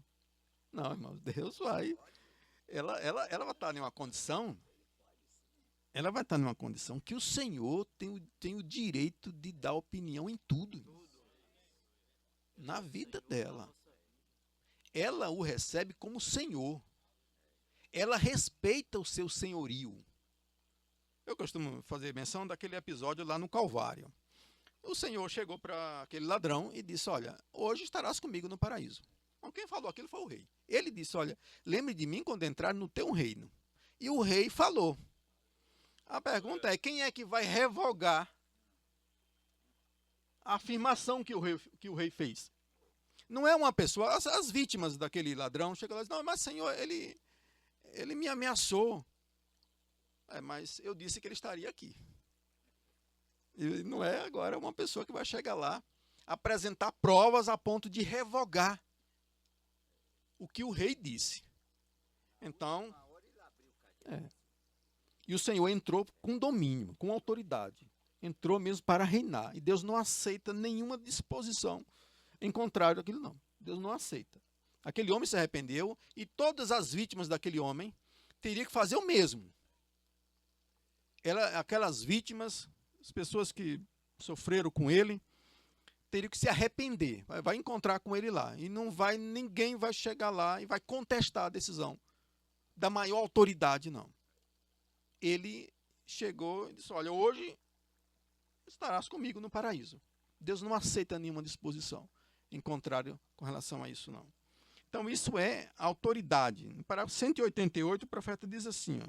Não, irmão, Deus vai. Ela vai estar em uma condição. Ela vai estar numa condição que o Senhor tem o direito de dar opinião em tudo. Na vida dela. Ela o recebe como Senhor. Ela respeita o seu senhorio. Eu costumo fazer menção daquele episódio lá no Calvário. O Senhor chegou para aquele ladrão e disse: olha, hoje estarás comigo no paraíso. Então, quem falou aquilo foi o rei. Ele disse: olha, lembre de mim quando entrar no teu reino. E o rei falou. A pergunta é, quem é que vai revogar a afirmação que o rei fez? Não é uma pessoa, as vítimas daquele ladrão chegam lá e dizem, não, mas Senhor, ele me ameaçou. Mas eu disse que ele estaria aqui. E não é agora uma pessoa que vai chegar lá, apresentar provas a ponto de revogar o que o rei disse. Então, e o Senhor entrou com domínio, com autoridade. Entrou mesmo para reinar. E Deus não aceita nenhuma disposição em contrário daquilo, não. Deus não aceita. Aquele homem se arrependeu e todas as vítimas daquele homem teriam que fazer o mesmo. Aquelas vítimas, as pessoas que sofreram com ele, teriam que se arrepender. Vai encontrar com ele lá. E ninguém vai chegar lá e vai contestar a decisão da maior autoridade, não. Ele chegou e disse, olha, hoje estarás comigo no paraíso. Deus não aceita nenhuma disposição em contrário com relação a isso, não. Então, isso é autoridade. No parágrafo 188, o profeta diz assim, ó,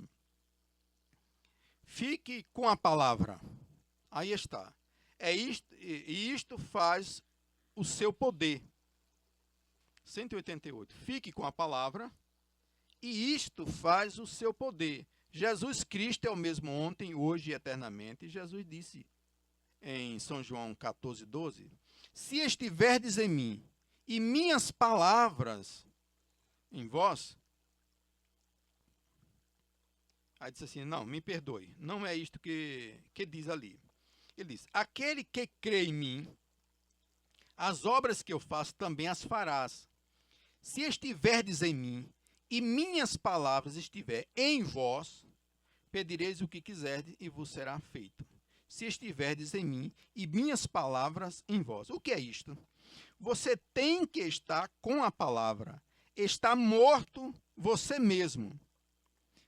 fique com a palavra. Aí está. Isto faz o seu poder. 188. Fique com a palavra e isto faz o seu poder. Jesus Cristo é o mesmo ontem, hoje e eternamente. Jesus disse em São João 14, 12, se estiverdes em mim e minhas palavras em vós, aí disse assim, não, me perdoe, não é isto que diz ali. Ele diz, aquele que crê em mim, as obras que eu faço também as farás. Se estiverdes em mim e minhas palavras estiver em vós, pedireis o que quiserdes e vos será feito. Se estiverdes em mim e minhas palavras em vós. O que é isto? Você tem que estar com a palavra. Está morto você mesmo.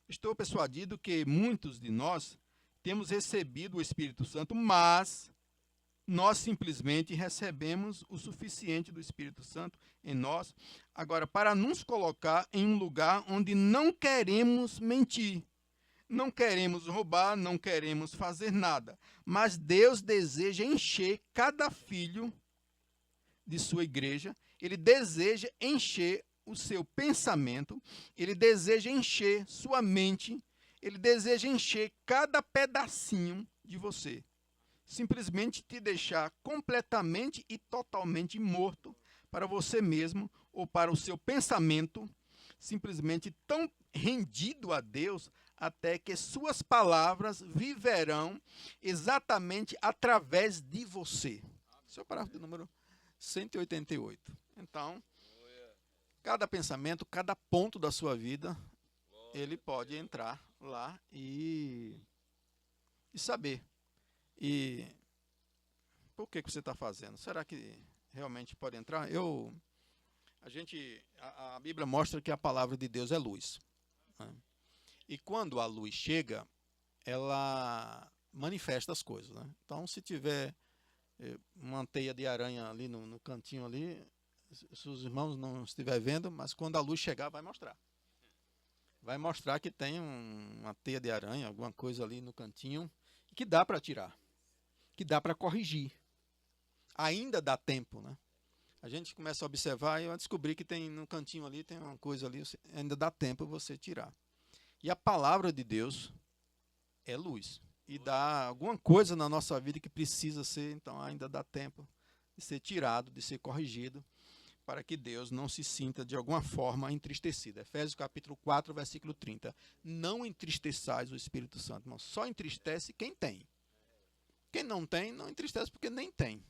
Estou persuadido que muitos de nós temos recebido o Espírito Santo, mas nós simplesmente recebemos o suficiente do Espírito Santo em nós, agora, para nos colocar em um lugar onde não queremos mentir, não queremos roubar, não queremos fazer nada, mas Deus deseja encher cada filho de sua igreja, Ele deseja encher o seu pensamento, Ele deseja encher sua mente, Ele deseja encher cada pedacinho de você. Simplesmente te deixar completamente e totalmente morto para você mesmo ou para o seu pensamento, simplesmente tão rendido a Deus, até que suas palavras viverão exatamente através de você. Esse é o parágrafo número 188. Então, cada pensamento, cada ponto da sua vida, ele pode entrar lá e saber. E por que você está fazendo? Será que realmente pode entrar? A Bíblia mostra que a palavra de Deus é luz, né? E quando a luz chega, ela manifesta as coisas, né? Então, se tiver uma teia de aranha ali no cantinho ali, se os irmãos não estiverem vendo, mas quando a luz chegar, vai mostrar. Vai mostrar que tem uma teia de aranha, alguma coisa ali no cantinho, que dá para tirar, que dá para corrigir. Ainda dá tempo, né? A gente começa a observar e eu descobri que tem no cantinho ali, tem uma coisa ali, ainda dá tempo você tirar. E a palavra de Deus é luz. E dá alguma coisa na nossa vida que precisa ser, então ainda dá tempo de ser tirado, de ser corrigido, para que Deus não se sinta de alguma forma entristecido. Efésios capítulo 4, versículo 30. Não entristeçais o Espírito Santo, irmão. Só entristece quem tem. Quem não tem, não entristece porque nem tem.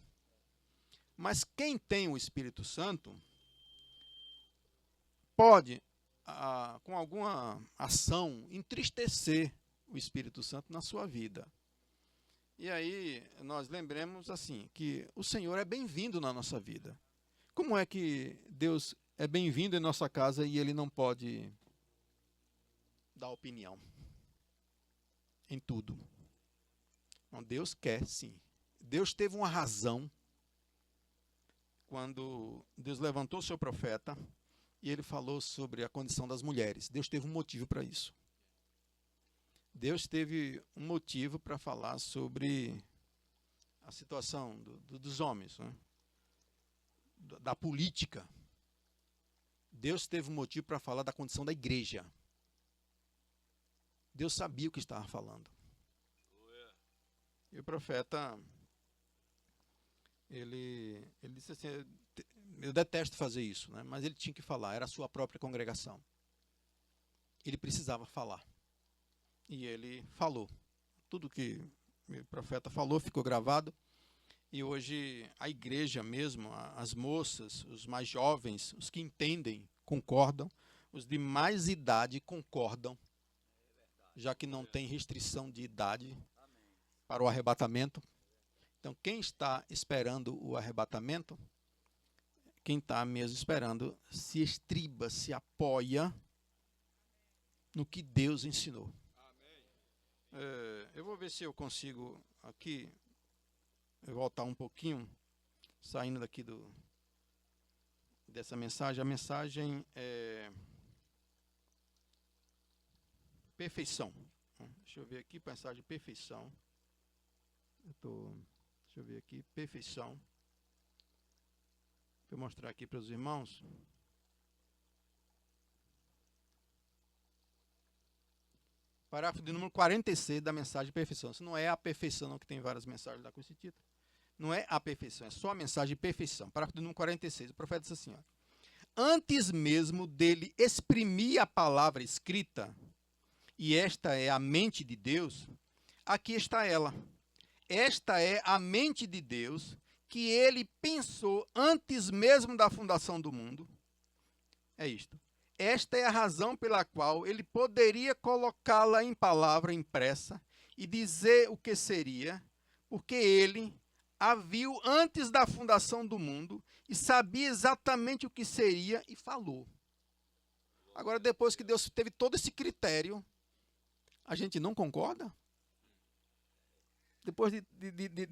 Mas quem tem o Espírito Santo pode, com alguma ação, entristecer o Espírito Santo na sua vida. E aí nós lembremos assim, que o Senhor é bem-vindo na nossa vida. Como é que Deus é bem-vindo em nossa casa e Ele não pode dar opinião em tudo? Não, Deus quer sim. Deus teve uma razão quando Deus levantou o seu profeta e ele falou sobre a condição das mulheres. Deus teve um motivo para isso. Deus teve um motivo para falar sobre a situação dos homens, né? Da política. Deus teve um motivo para falar da condição da igreja. Deus sabia o que estava falando. E o profeta, ele disse assim, eu detesto fazer isso, né? Mas ele tinha que falar, era a sua própria congregação. Ele precisava falar. E ele falou. Tudo que o profeta falou ficou gravado. E hoje a igreja mesmo, as moças, os mais jovens, os que entendem, concordam. Os de mais idade concordam, já que não tem restrição de idade para o arrebatamento. Então, quem está esperando o arrebatamento, quem está mesmo esperando, se estriba, se apoia no que Deus ensinou. Eu vou ver se eu consigo aqui voltar um pouquinho, saindo daqui dessa mensagem. A mensagem é perfeição. Deixa eu ver aqui, mensagem perfeição. Deixa eu ver aqui, perfeição. Vou mostrar aqui para os irmãos. Parágrafo de número 46 da mensagem de perfeição. Isso não é a perfeição, não, que tem várias mensagens lá com esse título. Não é a perfeição, é só a mensagem de perfeição. Parágrafo de número 46. O profeta diz assim, ó: antes mesmo dele exprimir a palavra escrita, e esta é a mente de Deus, aqui está ela. Esta é a mente de Deus, que ele pensou antes mesmo da fundação do mundo. É isto. Esta é a razão pela qual ele poderia colocá-la em palavra impressa e dizer o que seria, porque ele a viu antes da fundação do mundo e sabia exatamente o que seria e falou. Agora, depois que Deus teve todo esse critério, a gente não concorda? Depois de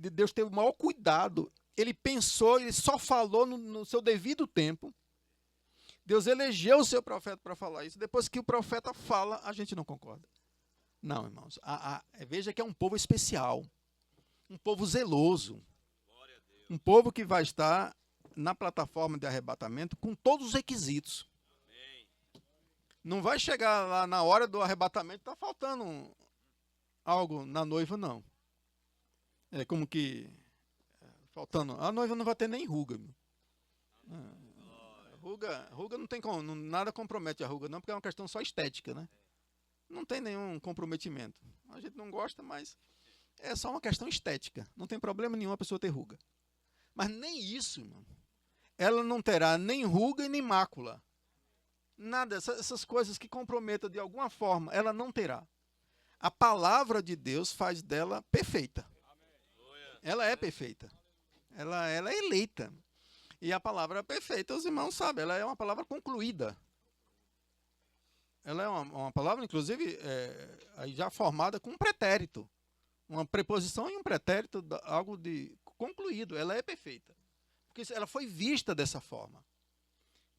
Deus ter o maior cuidado, ele pensou, ele só falou no seu devido tempo. Deus elegeu o seu profeta para falar isso. Depois que o profeta fala, a gente não concorda. Não, irmãos. Veja que é um povo especial. Um povo zeloso. Um povo que vai estar na plataforma de arrebatamento com todos os requisitos. Não vai chegar lá na hora do arrebatamento e está faltando algo na noiva, não. É como que faltando. A noiva não vai ter nem ruga. Ruga não tem como, nada compromete a ruga, não, porque é uma questão só estética, né? Não tem nenhum comprometimento. A gente não gosta, mas é só uma questão estética. Não tem problema nenhum a pessoa ter ruga. Mas nem isso, irmão. Ela não terá nem ruga e nem mácula. Nada, essas coisas que comprometam de alguma forma, ela não terá. A palavra de Deus faz dela perfeita. Ela é perfeita. Ela é eleita. E a palavra perfeita, os irmãos sabem, ela é uma palavra concluída. Ela é uma palavra, inclusive, aí já formada com um pretérito. Uma preposição e um pretérito, algo de concluído. Ela é perfeita. Porque ela foi vista dessa forma.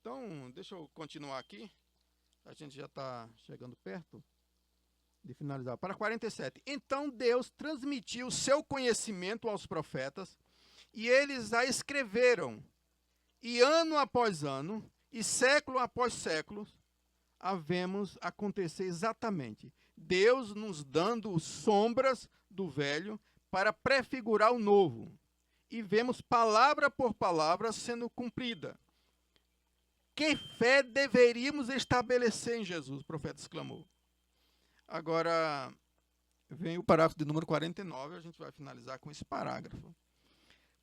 Então, deixa eu continuar aqui. A gente já está chegando perto de finalizar. Para 47. Então Deus transmitiu o seu conhecimento aos profetas, e eles a escreveram. E ano após ano, e século após século, a vemos acontecer exatamente. Deus nos dando sombras do velho para prefigurar o novo. E vemos palavra por palavra sendo cumprida. Que fé deveríamos estabelecer em Jesus? O profeta exclamou. Agora, vem o parágrafo de número 49, a gente vai finalizar com esse parágrafo.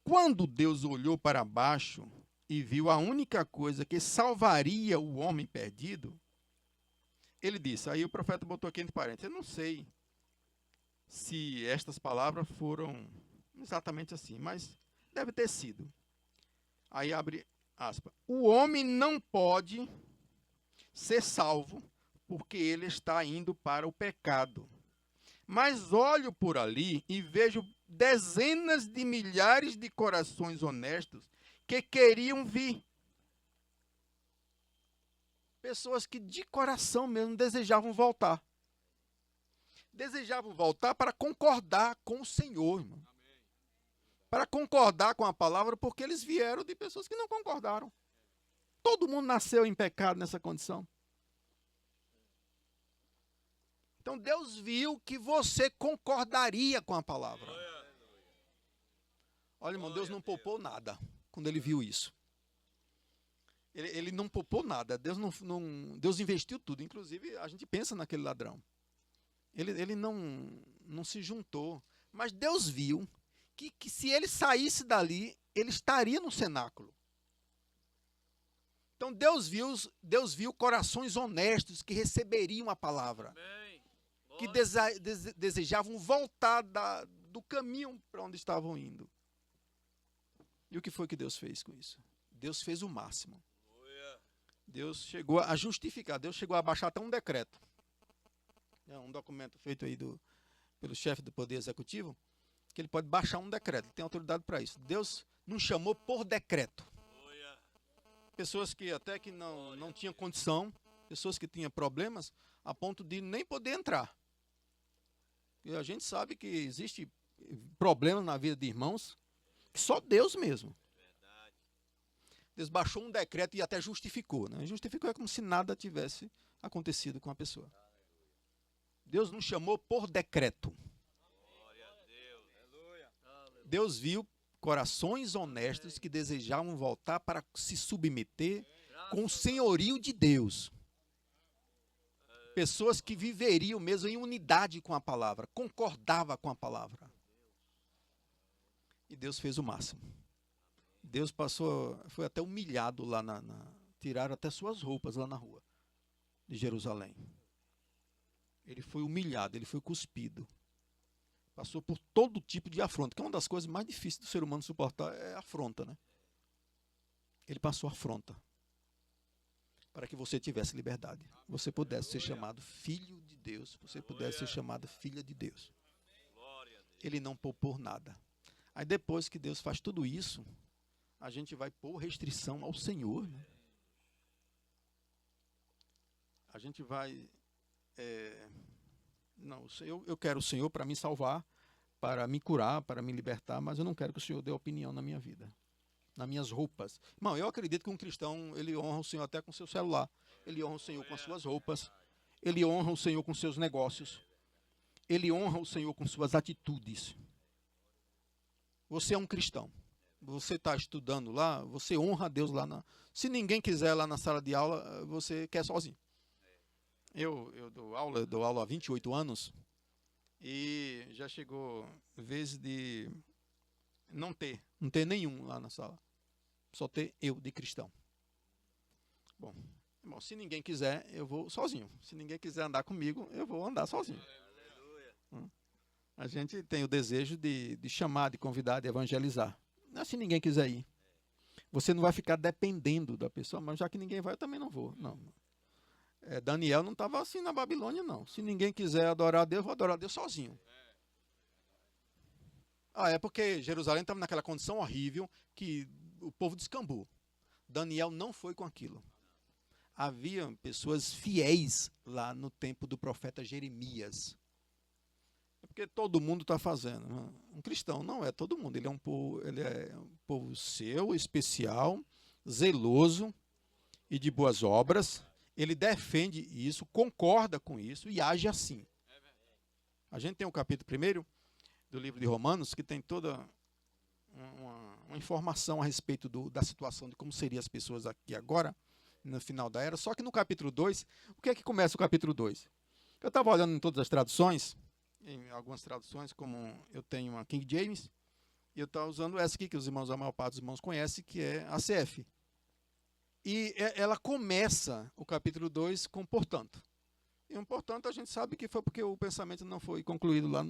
Quando Deus olhou para baixo e viu a única coisa que salvaria o homem perdido, ele disse, aí o profeta botou aqui entre parênteses, eu não sei se estas palavras foram exatamente assim, mas deve ter sido. Aí abre aspas. O homem não pode ser salvo porque ele está indo para o pecado. Mas olho por ali e vejo dezenas de milhares de corações honestos que queriam vir. Pessoas que de coração mesmo desejavam voltar. desejavam voltar para concordar com o Senhor, irmão. Para concordar com a palavra, porque eles vieram de pessoas que não concordaram. Todo mundo nasceu em pecado nessa condição. Então Deus viu que você concordaria com a palavra. Olha, irmão, Deus não poupou nada quando ele viu isso. Ele não poupou nada. Deus investiu tudo. Inclusive, a gente pensa naquele ladrão. Ele não se juntou. Mas Deus viu que se ele saísse dali, ele estaria no cenáculo. Então Deus viu corações honestos que receberiam a palavra. Que desejavam voltar do caminho para onde estavam indo. E o que foi que Deus fez com isso? Deus fez o máximo. Deus chegou a justificar, Deus chegou a baixar até um decreto. É um documento feito aí pelo chefe do Poder Executivo, que ele pode baixar um decreto, ele tem autoridade para isso. Deus nos chamou por decreto. Pessoas que até que não tinham condição, pessoas que tinham problemas, a ponto de nem poder entrar. E a gente sabe que existe problema na vida de irmãos, que só Deus mesmo. Deus baixou um decreto e até justificou. Né? Justificou é como se nada tivesse acontecido com a pessoa. Deus nos chamou por decreto. Deus viu corações honestos que desejavam voltar para se submeter com o senhorio de Deus. Pessoas que viveriam mesmo em unidade com a palavra, concordava com a palavra. E Deus fez o máximo. Deus foi até humilhado lá tiraram até suas roupas lá na rua de Jerusalém. Ele foi humilhado, ele foi cuspido. Passou por todo tipo de afronta, que é uma das coisas mais difíceis do ser humano suportar, é a afronta, né? Ele passou afronta para que você tivesse liberdade. Você pudesse ser chamado filho de Deus, você pudesse ser chamada filha de Deus. Ele não poupou nada. Aí depois que Deus faz tudo isso, a gente vai pôr restrição ao Senhor. Né? A gente vai... não, eu quero o Senhor para me salvar, para me curar, para me libertar, mas eu não quero que o Senhor dê opinião na minha vida, nas minhas roupas. Irmão, eu acredito que um cristão, ele honra o Senhor até com seu celular, ele honra o Senhor com as suas roupas, ele honra o Senhor com seus negócios, ele honra o Senhor com suas atitudes. Você é um cristão. Você está estudando lá, você honra a Deus lá. Se ninguém quiser lá na sala de aula, você quer sozinho. Eu dou aula há 28 anos e já chegou vezes de não ter nenhum lá na sala. Só ter eu de cristão. Bom, se ninguém quiser, eu vou sozinho. Se ninguém quiser andar comigo, eu vou andar sozinho. A gente tem o desejo de chamar, de convidar, de evangelizar. Não é se ninguém quiser ir. Você não vai ficar dependendo da pessoa, mas já que ninguém vai, eu também não vou. Não. Daniel não estava assim na Babilônia, não. Se ninguém quiser adorar a Deus, eu vou adorar a Deus sozinho. É porque Jerusalém estava naquela condição horrível que o povo descambou. Daniel não foi com aquilo. Havia pessoas fiéis lá no tempo do profeta Jeremias. É porque todo mundo está fazendo. Um cristão não é todo mundo. Ele é um povo seu, especial, zeloso e de boas obras. Ele defende isso, concorda com isso e age assim. A gente tem o capítulo 1 do livro de Romanos, que tem toda uma informação a respeito da situação de como seriam as pessoas aqui agora, no final da era. Só que no capítulo 2, o que é que começa o capítulo 2? Eu estava olhando em todas as traduções, em algumas traduções, como eu tenho uma King James, e eu estava usando essa aqui, que a maior parte dos irmãos conhece, que é a CF. E ela começa o capítulo 2 com portanto. E um portanto a gente sabe que foi porque o pensamento não foi concluído lá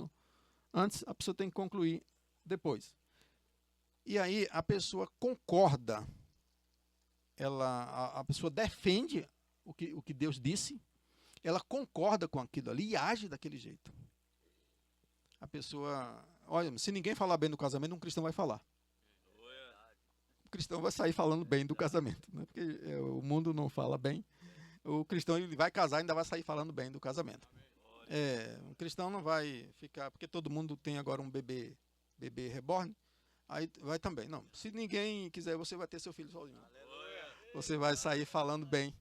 antes, a pessoa tem que concluir depois. E aí a pessoa concorda, a pessoa defende o que Deus disse, ela concorda com aquilo ali e age daquele jeito. A pessoa, olha, se ninguém falar bem do casamento, um cristão vai falar. O cristão vai sair falando bem do casamento, né? Porque o mundo não fala bem. O cristão ele vai casar e ainda vai sair falando bem do casamento. Um cristão não vai ficar, porque todo mundo tem agora um bebê reborn, aí vai também. Não, se ninguém quiser, você vai ter seu filho sozinho. Você vai sair falando bem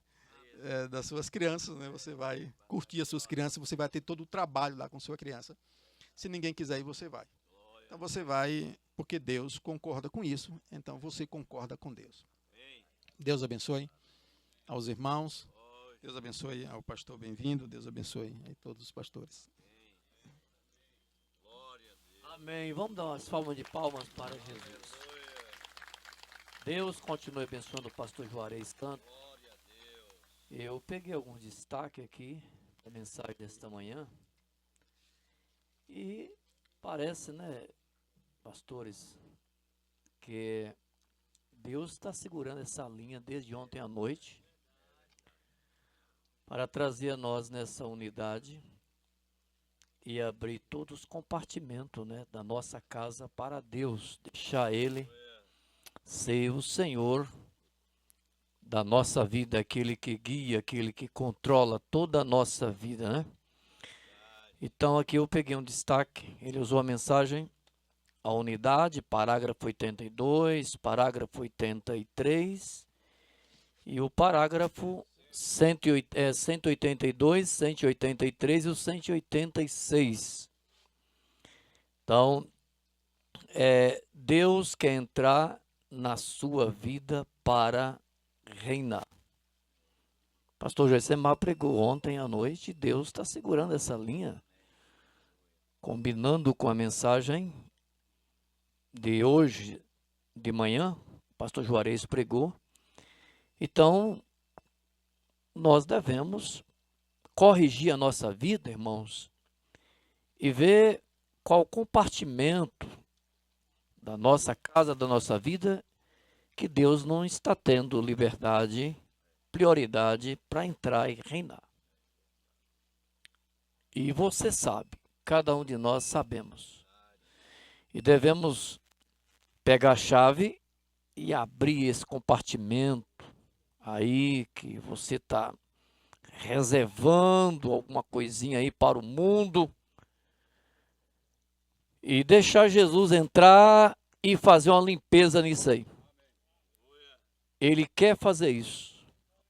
das suas crianças, né? Você vai curtir as suas crianças, você vai ter todo o trabalho lá com sua criança. Se ninguém quiser ir, você vai. Então você vai, porque Deus concorda com isso, então você concorda com Deus. Deus abençoe aos irmãos, Deus abençoe ao pastor bem-vindo, Deus abençoe a todos os pastores. Amém. Vamos dar umas salvas de palmas para Jesus. Deus continue abençoando o pastor Juarez tanto. Eu peguei alguns destaques aqui da mensagem desta manhã. E parece, né, pastores, que Deus está segurando essa linha desde ontem à noite para trazer a nós nessa unidade e abrir todos os compartimentos, né, da nossa casa para Deus, deixar Ele ser o Senhor da nossa vida, aquele que guia, aquele que controla toda a nossa vida, né? Então aqui eu peguei um destaque, ele usou a mensagem, a unidade, parágrafo 82, parágrafo 83 e o parágrafo 182, 183 e o 186. Então, Deus quer entrar na sua vida para reinar. Pastor Josemar pregou ontem à noite, Deus está segurando essa linha, combinando com a mensagem de hoje de manhã, pastor Juarez pregou. Então, nós devemos corrigir a nossa vida, irmãos, e ver qual compartimento da nossa casa, da nossa vida, que Deus não está tendo liberdade, prioridade para entrar e reinar. E você sabe, cada um de nós sabemos. E devemos pegar a chave e abrir esse compartimento aí que você está reservando alguma coisinha aí para o mundo e deixar Jesus entrar e fazer uma limpeza nisso aí. Ele quer fazer isso.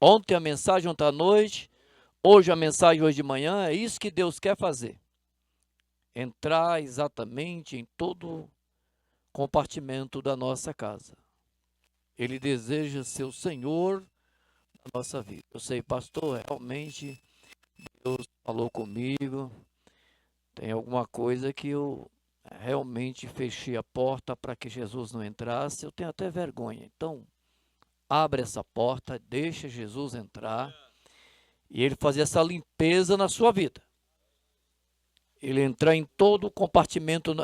Ontem a mensagem, ontem à noite, hoje a mensagem, hoje de manhã, é isso que Deus quer fazer. Entrar exatamente em todo compartimento da nossa casa. Ele deseja ser o Senhor da nossa vida. Eu sei, pastor, realmente Deus falou comigo. Tem alguma coisa que eu realmente fechei a porta para que Jesus não entrasse. Eu tenho até vergonha. Então, abre essa porta, deixa Jesus entrar e ele fazer essa limpeza na sua vida. Ele entrar em todo compartimento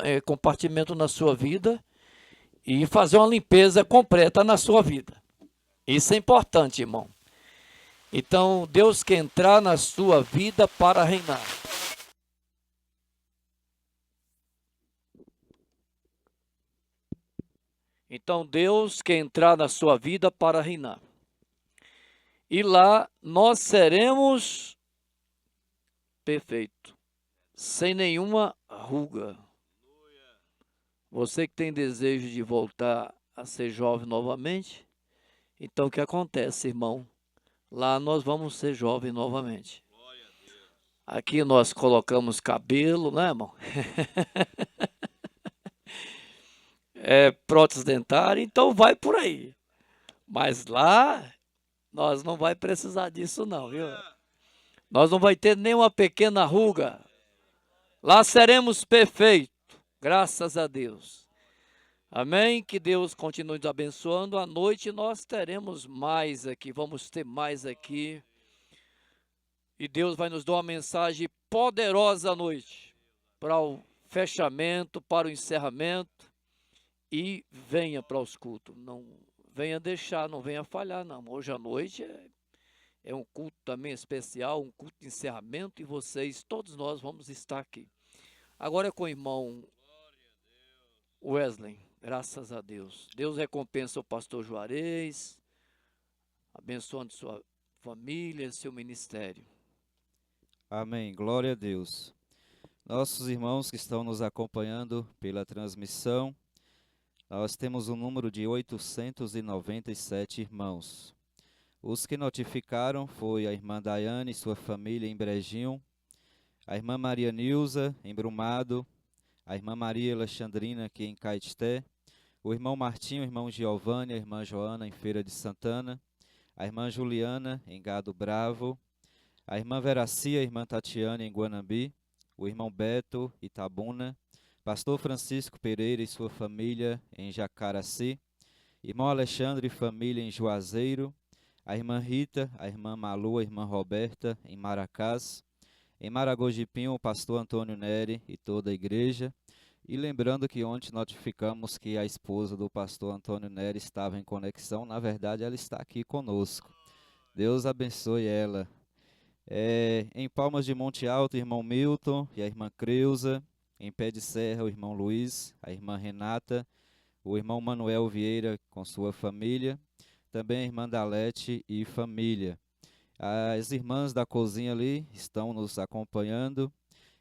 na sua vida e fazer uma limpeza completa na sua vida. Isso é importante, irmão. Então, Deus quer entrar na sua vida para reinar. Então, Deus quer entrar na sua vida para reinar. E lá nós seremos perfeitos, sem nenhuma ruga. Você que tem desejo de voltar a ser jovem novamente, então o que acontece, irmão? Lá nós vamos ser jovens novamente. Aqui nós colocamos cabelo, né, irmão? Prótese dentária, então vai por aí. Mas lá nós não vai precisar disso não, viu? Nós não vai ter nenhuma pequena ruga. Lá seremos perfeitos, graças a Deus. Amém? Que Deus continue nos abençoando. À noite nós teremos mais aqui, vamos ter mais aqui. E Deus vai nos dar uma mensagem poderosa à noite, para o fechamento, para o encerramento. E venha para os cultos. Não venha deixar, não venha falhar, não. Hoje à noite é um culto também especial, um culto de encerramento. E vocês, todos nós, vamos estar aqui. Agora é com o irmão Wesley. Graças a Deus. Deus recompensa o pastor Juarez, abençoando sua família, seu ministério. Amém. Glória a Deus. Nossos irmãos que estão nos acompanhando pela transmissão, nós temos um número de 897 irmãos. Os que notificaram foi a irmã Daiane e sua família em Brejinho, a irmã Maria Nilza em Brumado, a irmã Maria Alexandrina aqui em Caeté, o irmão Martinho, o irmão Giovanni, a irmã Joana em Feira de Santana, a irmã Juliana em Gado Bravo, a irmã Veracia, a irmã Tatiana em Guanambi, o irmão Beto, Itabuna, pastor Francisco Pereira e sua família em Jacaraci, irmão Alexandre e família em Juazeiro, a irmã Rita, a irmã Malu, a irmã Roberta em Maracás, em Maragojipinho, o pastor Antônio Neri e toda a igreja, e lembrando que ontem notificamos que a esposa do pastor Antônio Neri estava em conexão, na verdade ela está aqui conosco. Deus abençoe ela. Em Palmas de Monte Alto, o irmão Milton e a irmã Creuza. Em Pé de Serra, o irmão Luiz, a irmã Renata, o irmão Manuel Vieira com sua família, também a irmã Dalete e família. As irmãs da cozinha ali estão nos acompanhando.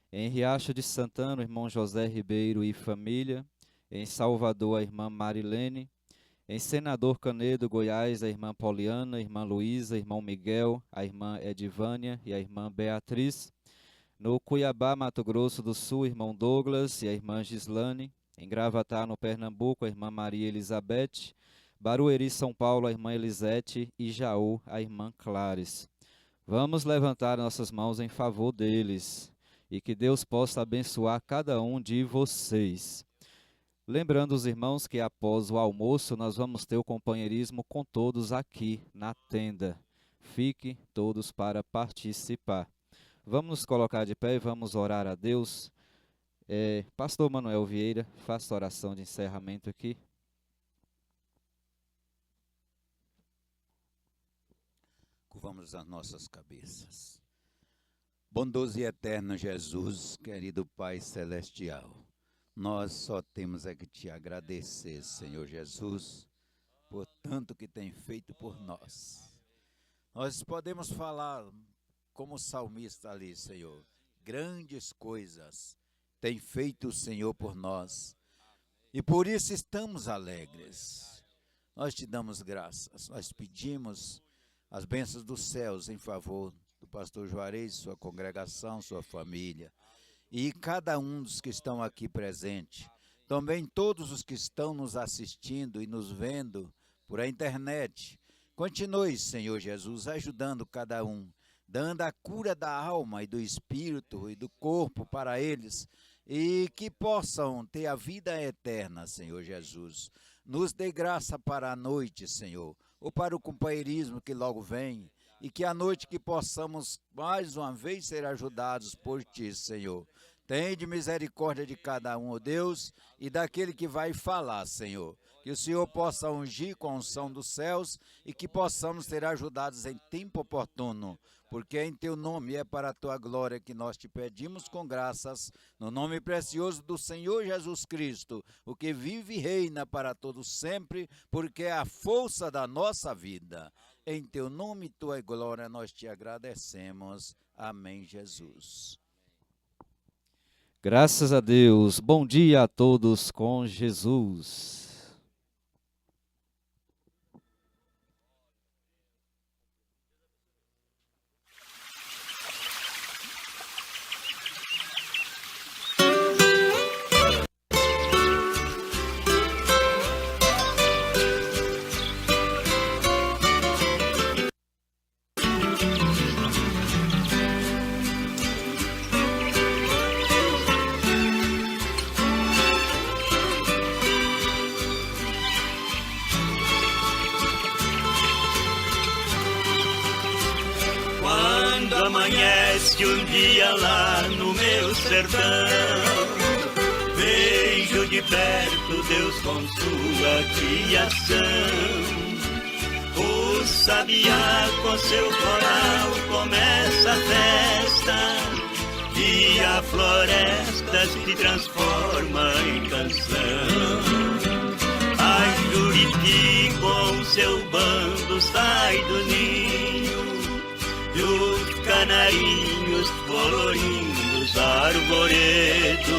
Em Riacho de Santana, o irmão José Ribeiro e família. Em Salvador, a irmã Marilene. Em Senador Canedo, Goiás, a irmã Poliana, a irmã Luísa, irmão Miguel, a irmã Edivânia e a irmã Beatriz. No Cuiabá, Mato Grosso do Sul, irmão Douglas e a irmã Gislane. Em Gravatá, no Pernambuco, a irmã Maria Elizabeth. Barueri, São Paulo, a irmã Elisete. E Jaú, a irmã Clares. Vamos levantar nossas mãos em favor deles e que Deus possa abençoar cada um de vocês. Lembrando os irmãos que após o almoço nós vamos ter o companheirismo com todos aqui na tenda. Fiquem todos para participar. Vamos nos colocar de pé e vamos orar a Deus. Pastor Manuel Vieira, faça a oração de encerramento aqui. Curvamos as nossas cabeças. Bondoso e eterno Jesus, querido Pai Celestial, nós só temos que te agradecer, Senhor Jesus, por tanto que tem feito por nós. Nós podemos falar como o salmista ali, Senhor, grandes coisas tem feito o Senhor por nós, e por isso estamos alegres. Nós te damos graças, nós pedimos as bênçãos dos céus em favor do pastor Juarez, sua congregação, sua família, e cada um dos que estão aqui presentes, também todos os que estão nos assistindo e nos vendo por a internet. Continue, Senhor Jesus, ajudando cada um, dando a cura da alma e do espírito e do corpo para eles, e que possam ter a vida eterna, Senhor Jesus. Nos dê graça para a noite, Senhor, ou para o companheirismo que logo vem, e que à noite que possamos mais uma vez ser ajudados por Ti, Senhor. Tende misericórdia de cada um, ó Deus, e daquele que vai falar, Senhor. Que o Senhor possa ungir com a unção dos céus e que possamos ser ajudados em tempo oportuno, porque em Teu nome é para a Tua glória que nós te pedimos com graças, no nome precioso do Senhor Jesus Cristo, o que vive e reina para todos sempre, porque é a força da nossa vida. Em Teu nome e Tua glória nós te agradecemos. Amém, Jesus. Graças a Deus. Bom dia a todos com Jesus. Amanhece um dia lá no meu sertão, vejo de perto Deus com sua criação. O sabiá com seu coral começa a festa, e a floresta se transforma em canção. A juriti com seu bando sai do ninho, e os canarinhos colorindo os arvoredos.